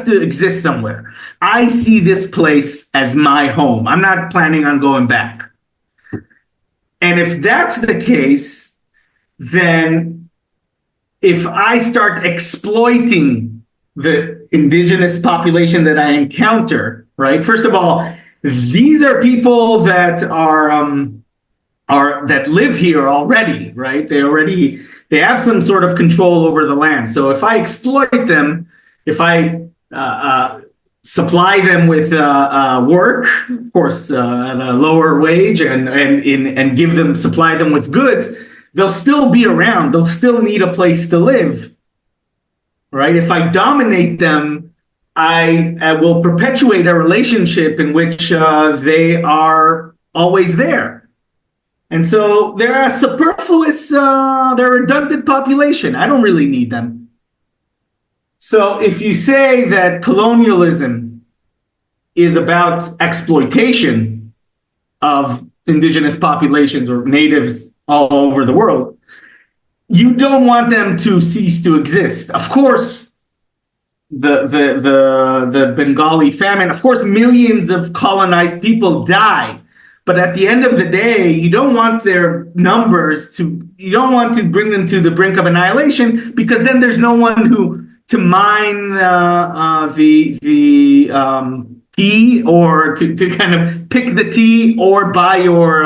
to exist somewhere. I see this place as my home. I'm not planning on going back. And if that's the case, then if I start exploiting the indigenous population that I encounter, right? First of all, these are people that that live here already, right? They have some sort of control over the land. So if I exploit them, if I supply them with work, of course, at a lower wage, and supply them with goods, they'll still be around. They'll still need a place to live, right? If I dominate them, I will perpetuate a relationship in which they are always there. And so they're a superfluous, they're a redundant population. I don't really need them. So if you say that colonialism is about exploitation of indigenous populations or natives all over the world, you don't want them to cease to exist. Of course, the Bengali famine, of course, millions of colonized people die. But at the end of the day, you don't want their numbers you don't want to bring them to the brink of annihilation, because then there's no one to mine the tea, or to kind of pick the tea, or buy your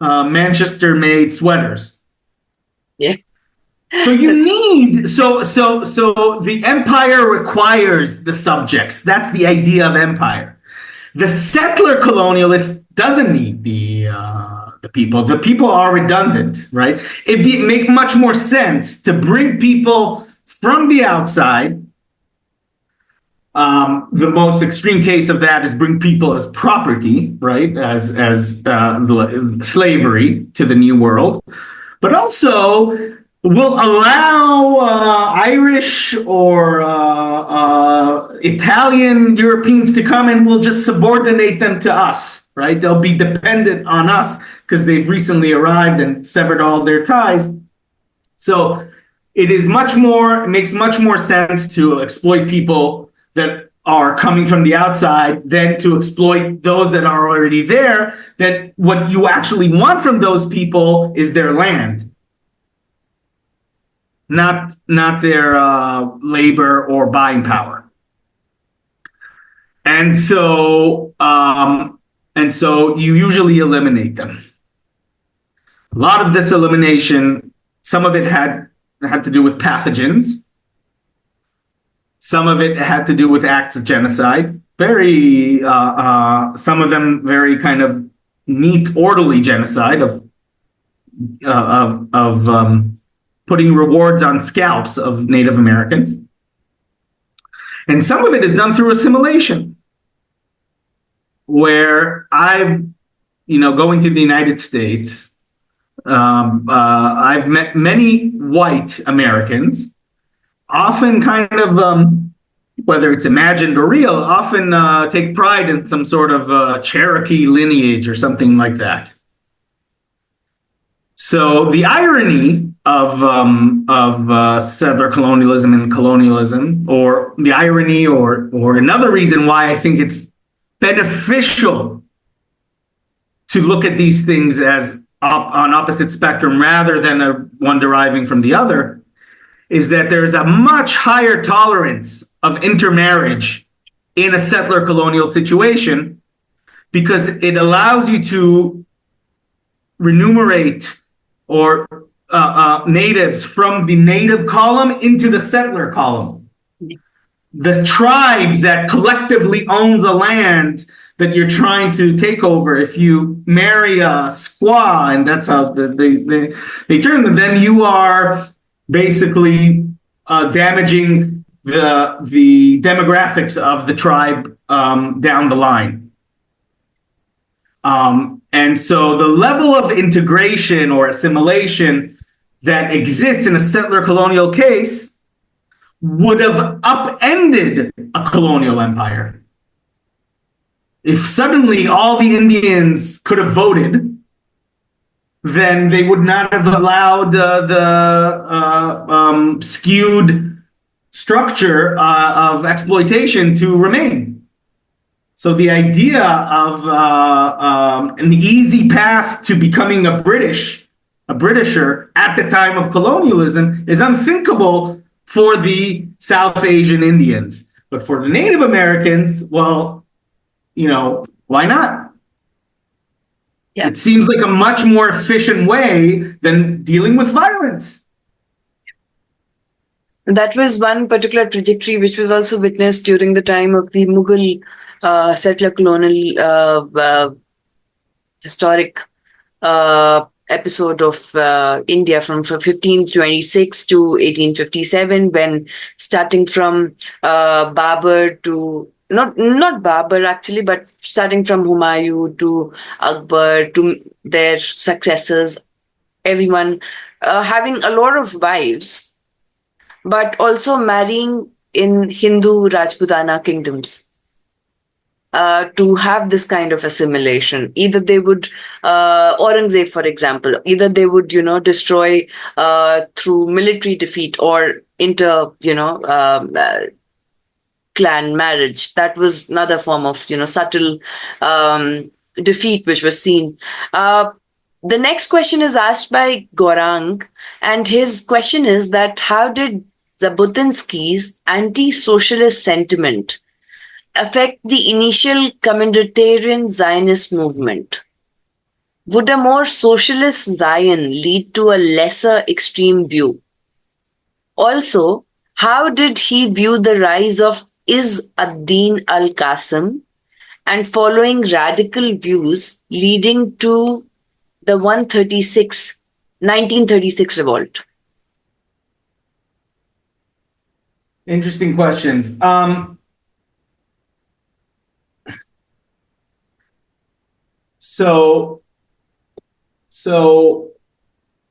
Manchester-made sweaters. Yeah. So the empire requires the subjects. That's the idea of empire. The settler colonialist doesn't need the people. The people are redundant, right? It'd make much more sense to bring people from the outside, The most extreme case of that is bring people as property, right, as slavery to the New World, but also will allow Irish or Italian Europeans to come and will just subordinate them to us, right? They'll be dependent on us because they've recently arrived and severed all their ties. So it makes much more sense to exploit people that are coming from the outside than to exploit those that are already there. That what you actually want from those people is their land, not their labor or buying power. And so you usually eliminate them. A lot of this elimination, some of it had to do with pathogens. Some of it had to do with acts of genocide. Some of them very kind of neat, orderly genocide of putting rewards on scalps of Native Americans. And some of it is done through assimilation, where going to the United States, I've met many white Americans, often kind of, whether it's imagined or real, often take pride in some sort of Cherokee lineage or something like that. So the irony of settler colonialism and colonialism, or the irony, or another reason why I think it's beneficial to look at these things as on opposite spectrum rather than one deriving from the other, is that there's a much higher tolerance of intermarriage in a settler colonial situation because it allows you to remunerate or natives from the native column into the settler column. The tribes that collectively owns a land that you're trying to take over, if you marry a squaw, and that's how they turn them, then you are basically damaging the demographics of the tribe down the line. And so the level of integration or assimilation that exists in a settler colonial case would have upended a colonial empire. If suddenly all the Indians could have voted, then they would not have allowed the skewed structure of exploitation to remain. So the idea of an easy path to becoming a Britisher at the time of colonialism is unthinkable for the South Asian Indians. But for the Native Americans, well, why not? Yeah. It seems like a much more efficient way than dealing with violence. That was one particular trajectory which was also witnessed during the time of the Mughal settler colonial historic episode of India from 1526 to 1857, when starting from Babur to not Babur actually, but starting from Humayun to Akbar to their successors, everyone having a lot of wives, but also marrying in Hindu Rajputana kingdoms. To have this kind of assimilation, either they would, Aurangzeb, for example, either they would, destroy through military defeat or clan marriage. That was another form of, subtle defeat which was seen. The next question is asked by Gaurang, and his question is that how did Jabotinsky's anti-socialist sentiment affect the initial communitarian Zionist movement? Would a more socialist Zion lead to a lesser extreme view? Also, how did he view the rise of Izz ad-Din al-Qasim and following radical views leading to the 1936 revolt? Interesting questions. So, so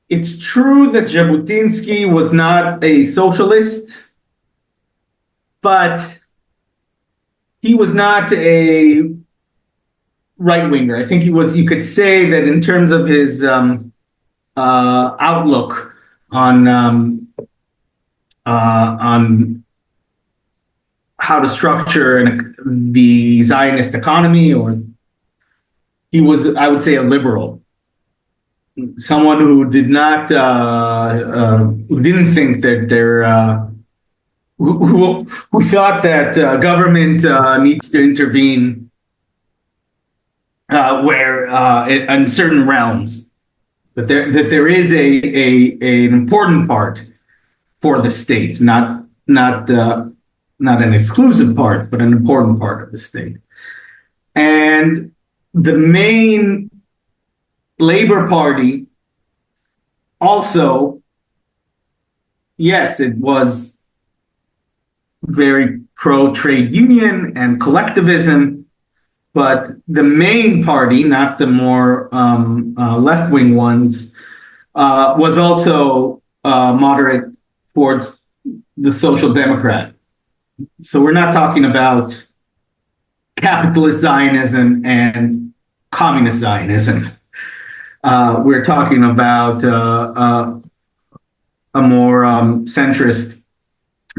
it's true that Jabotinsky was not a socialist, but he was not a right winger. I think he was. You could say that in terms of his outlook on how to structure the Zionist economy, or he was, I would say, a liberal, someone who did not, who didn't think that who thought that government needs to intervene where in certain realms, that there is an important part for the state, not an exclusive part, but an important part of the state. And the main Labor Party also, yes, it was very pro-trade union and collectivism, but the main party, not the more left-wing ones, was also moderate towards the Social Democrat. So we're not talking about capitalist Zionism and communist Zionism. We're talking about a more centrist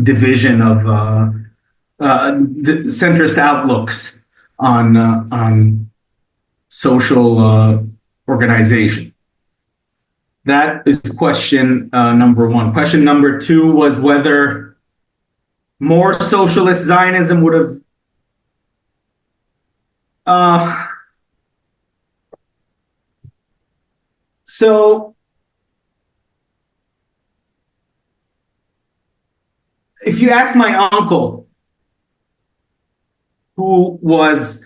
division of the centrist outlooks on social organization. That is question number one. Question number two was whether more socialist Zionism would have so if you ask my uncle, who was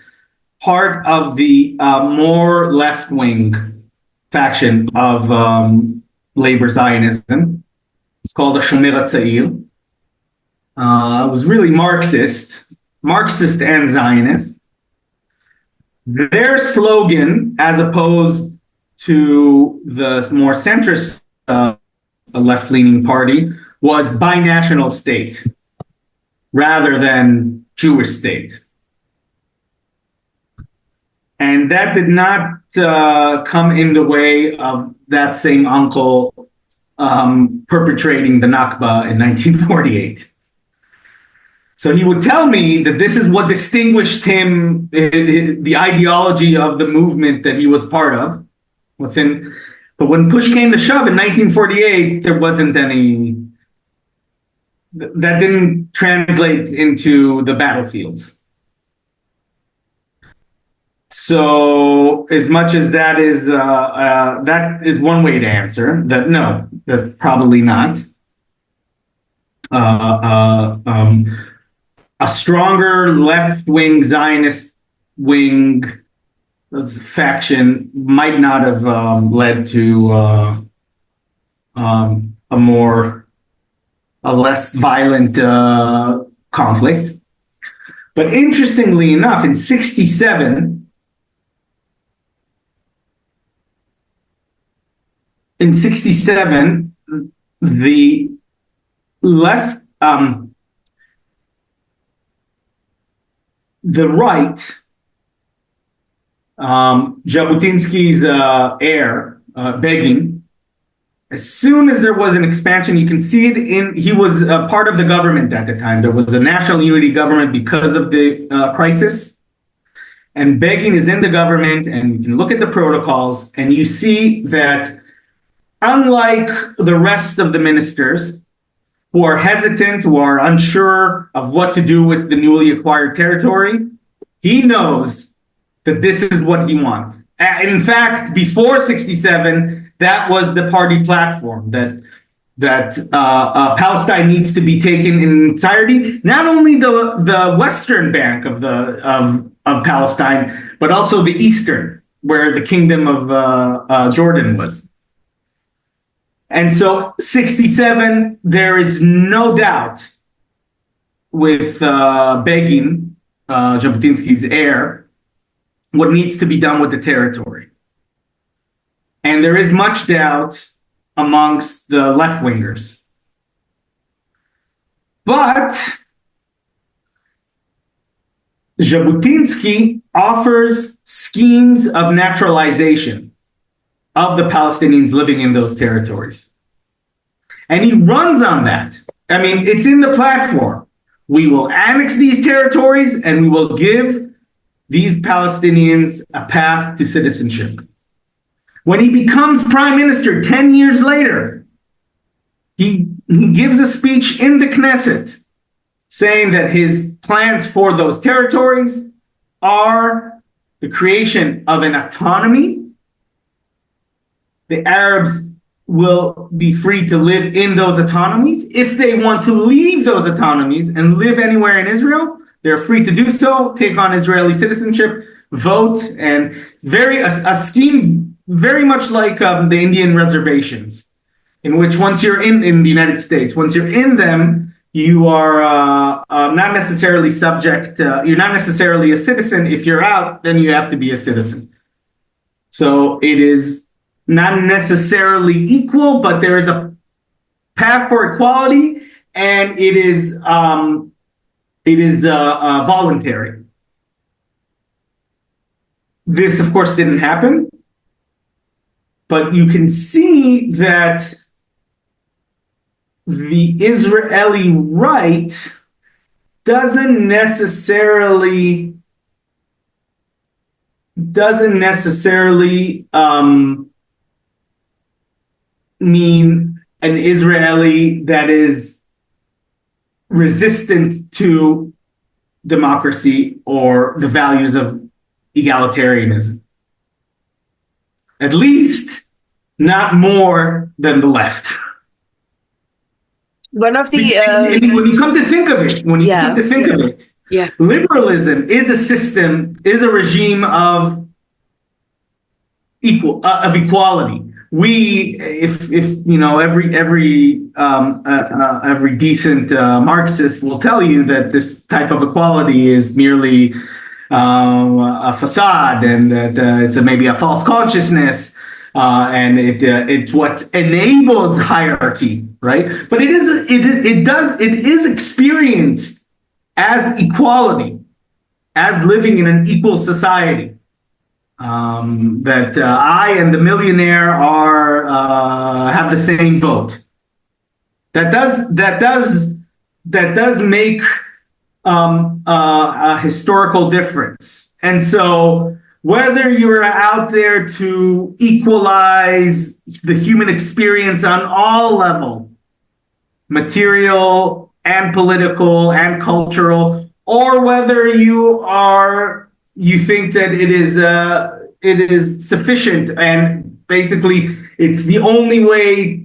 part of the more left-wing faction of labor Zionism, it's called the Shomer HaTzair. It was really Marxist and Zionist. Their slogan, as opposed to the more centrist left-leaning party, was binational state rather than Jewish state. And that did not come in the way of that same uncle perpetrating the Nakba in 1948. So he would tell me that this is what distinguished him, the ideology of the movement that he was part of. But when push came to shove in 1948, there wasn't any, that didn't translate into the battlefields. So as much as that is one way to answer that, no, that's probably not. A stronger left-wing Zionist wing faction might not have led to a less violent conflict. But interestingly enough, in 1967, the left, the right, Jabotinsky's heir, Begin, as soon as there was an expansion, you can see it he was part of the government at the time. There was a national unity government because of the crisis. And Begin is in the government, and you can look at the protocols, and you see that unlike the rest of the ministers who are hesitant, who are unsure of what to do with the newly acquired territory, he knows that this is what he wants. In fact, before 1967, that was the party platform, that Palestine needs to be taken in entirety, not only the western bank of Palestine, but also the eastern, where the kingdom of Jordan was. And so 1967, there is no doubt with Begin, Jabotinsky's heir, what needs to be done with the territory. And there is much doubt amongst the left-wingers. But Jabotinsky offers schemes of naturalization of the Palestinians living in those territories. And he runs on that. I mean, it's in the platform. We will annex these territories and we will give these Palestinians a path to citizenship. When he becomes prime minister 10 years later, he gives a speech in the Knesset saying that his plans for those territories are the creation of an autonomy. The Arabs will be free to live in those autonomies. If they want to leave those autonomies and live anywhere in Israel, they're free to do so, take on Israeli citizenship, vote, and a scheme very much like the Indian reservations, in which once you're in the United States, once you're in them, you are not necessarily subject, you're not necessarily a citizen. If you're out, then you have to be a citizen. So it is not necessarily equal, but there is a path for equality, and it is voluntary. This, of course, didn't happen, but you can see that the Israeli right doesn't necessarily mean an Israeli that is resistant to democracy or the values of egalitarianism. At least not more than the left. One of the when you come to think of it, liberalism is a system, is a regime of equality. If you know, every decent Marxist will tell you that this type of equality is merely a facade, and that it's maybe a false consciousness. And it's what enables hierarchy, right? But it is experienced as equality, as living in an equal society. That I and the millionaire have the same vote. That does make a historical difference, and so. Whether you're out there to equalize the human experience on all levels, material and political and cultural, or whether you think that it is sufficient and basically it's the only way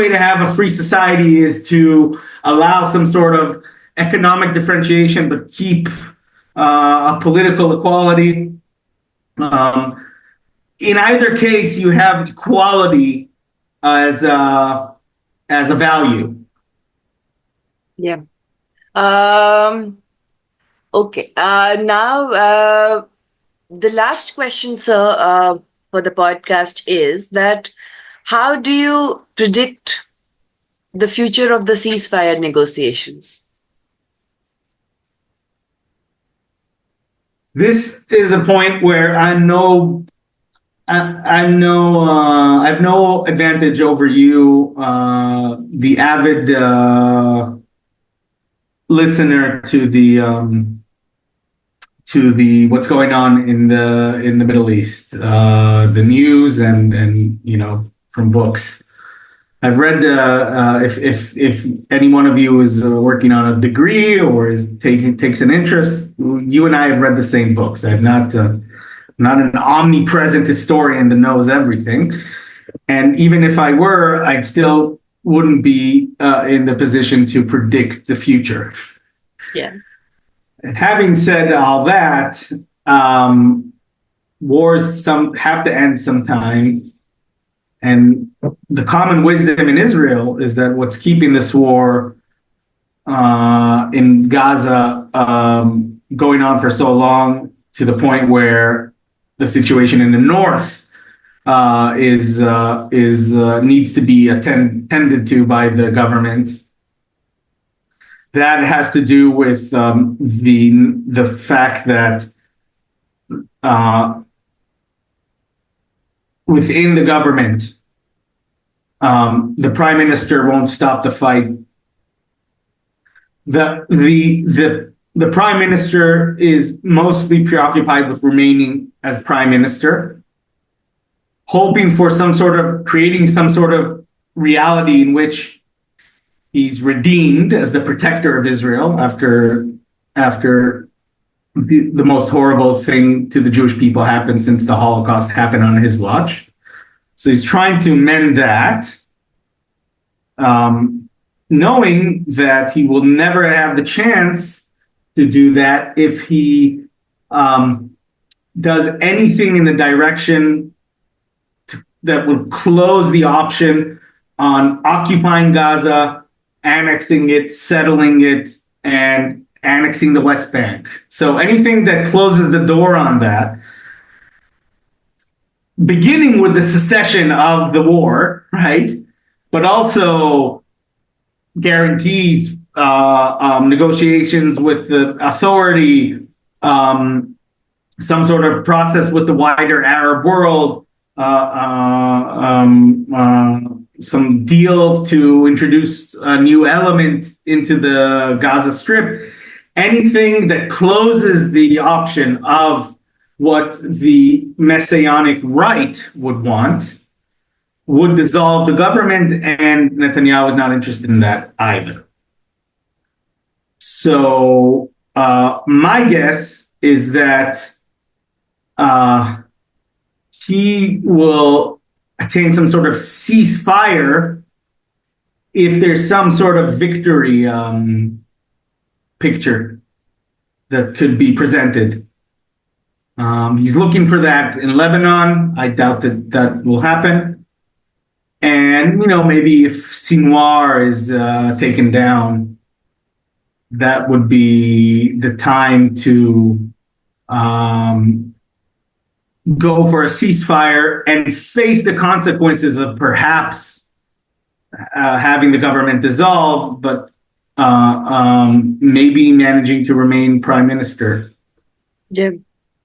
to have a free society is to allow some sort of economic differentiation but keep a political equality. In either case, you have equality as a value. Yeah. Okay. Now, the last question, sir, for the podcast is that how do you predict the future of the ceasefire negotiations? This is a point where I have no advantage over you, the avid listener to the what's going on in the Middle East, the news and you know, from books. I've read if any one of you is working on a degree or takes an interest, you and I have read the same books. I'm not an omnipresent historian that knows everything, and even if I were, I still wouldn't be in the position to predict the future. Yeah. And having said all that, wars have to end sometime. And the common wisdom in Israel is that what's keeping this war in Gaza going on for so long, to the point where the situation in the north is needs to be tended to by the government. That has to do with the fact that within the government, the prime minister won't stop the fight. The prime minister is mostly preoccupied with remaining as prime minister, hoping for creating some sort of reality in which he's redeemed as the protector of Israel after the most horrible thing to the Jewish people happened since the Holocaust happened on his watch. So he's trying to mend that, knowing that he will never have the chance to do that if he does anything in the direction that would close the option on occupying Gaza, annexing it, settling it, and annexing the West Bank. So anything that closes the door on that, beginning with the cessation of the war, right? But also guarantees negotiations with the authority, some sort of process with the wider Arab world, some deal to introduce a new element into the Gaza Strip. Anything that closes the option of what the Messianic right would want would dissolve the government, and Netanyahu is not interested in that either. So my guess is that he will attain some sort of ceasefire if there's some sort of victory picture that could be presented. He's looking for that in Lebanon. I doubt that will happen. And, maybe if Sinwar is taken down, that would be the time to go for a ceasefire and face the consequences of perhaps having the government dissolve, but maybe managing to remain prime minister. Yeah.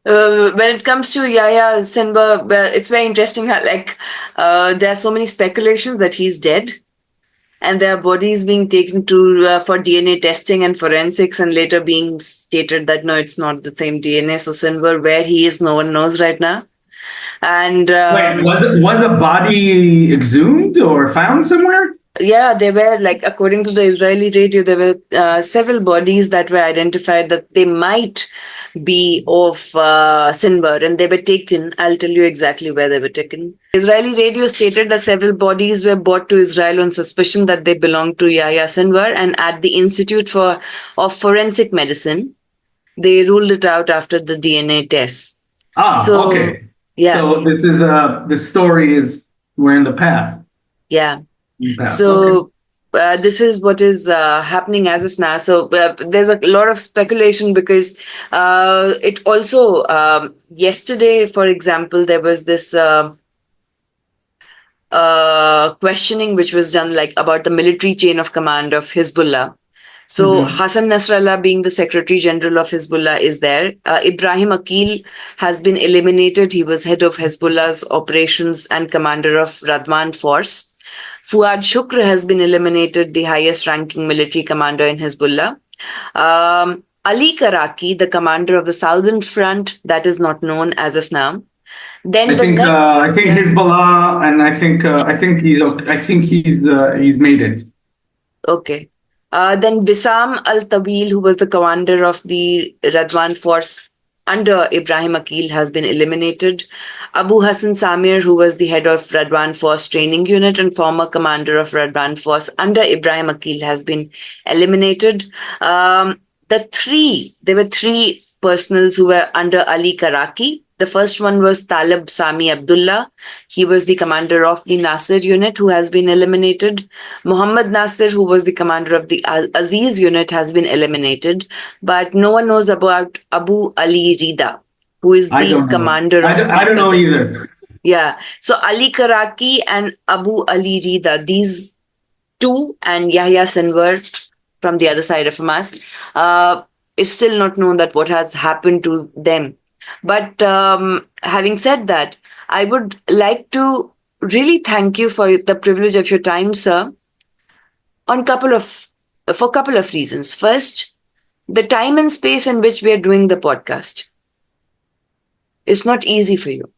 When it comes to Yahya Sinwar, it's very interesting how, there are so many speculations that he's dead, and there are bodies being taken to for DNA testing and forensics, and later being stated that no, it's not the same DNA. So Sinwar, where he is, no one knows right now. And wait, was a body exhumed or found somewhere? Yeah, there were, according to the Israeli radio, there were several bodies that were identified that they might be of Sinwar, and they were taken. I'll tell you exactly where they were taken. Israeli radio stated that several bodies were brought to Israel on suspicion that they belonged to Yahya Sinwar, and at the Institute of Forensic Medicine, they ruled it out after the DNA tests. Okay. Yeah. So this story is we're in the path. Yeah. So this is what is happening as of now. So there's a lot of speculation because it also yesterday, for example, there was this questioning which was done about the military chain of command of Hezbollah. So Hassan Nasrallah, being the Secretary General of Hezbollah, is there. Ibrahim Aqil has been eliminated. He was head of Hezbollah's operations and commander of Radwan Force. Fuad Shukr has been eliminated, the highest ranking military commander in Hezbollah. Ali Karaki, the commander of the Southern Front, that is not known as of now. Then I think Hezbollah, and I think he's made it. Okay. Then Wissam Al-Tawil, who was the commander of the Radwan Force under Ibrahim Aqil, has been eliminated. Abu Hassan Samir, who was the head of Radwan Force Training Unit and former commander of Radwan Force under Ibrahim Aqil, has been eliminated. There were three personals who were under Ali Karaki. The first one was Talib Sami Abdullah. He was the commander of the Nasir unit, who has been eliminated. Muhammad Nasir, who was the commander of the Aziz unit, has been eliminated. But no one knows about Abu Ali Rida. who is I the don't know. commander of I don't know either. Yeah. So Ali Karaki and Abu Ali Rida, these two, and Yahya Sinwar from the other side of Hamas, it's still not known that what has happened to them. But having said that, I would like to really thank you for the privilege of your time, sir, on for a couple of reasons. First, the time and space in which we are doing the podcast is not easy for you.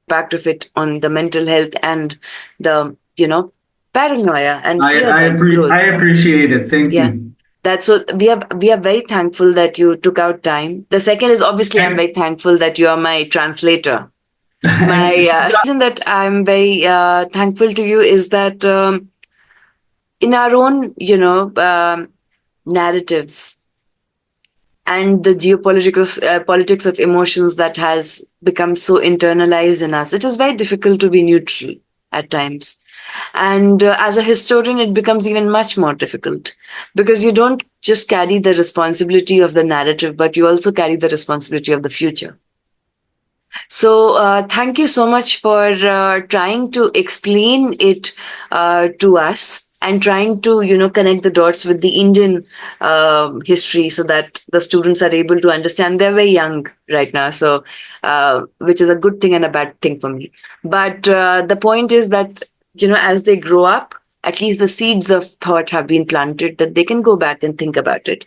Impact of it on the mental health and the paranoia and fear I appreciate it. Thank you. That's so we are very thankful that you took out time. The second is obviously I'm very thankful that you are my translator. My reason that I'm very thankful to you is that in our own narratives and the geopolitical politics of emotions that has become so internalized in us, it is very difficult to be neutral at times. And as a historian, it becomes even much more difficult because you don't just carry the responsibility of the narrative, but you also carry the responsibility of the future. So thank you so much for trying to explain it to us and trying to connect the dots with the Indian history so that the students are able to understand. They're very young right now, so which is a good thing and a bad thing for me. But the point is that as they grow up, at least the seeds of thought have been planted that they can go back and think about it.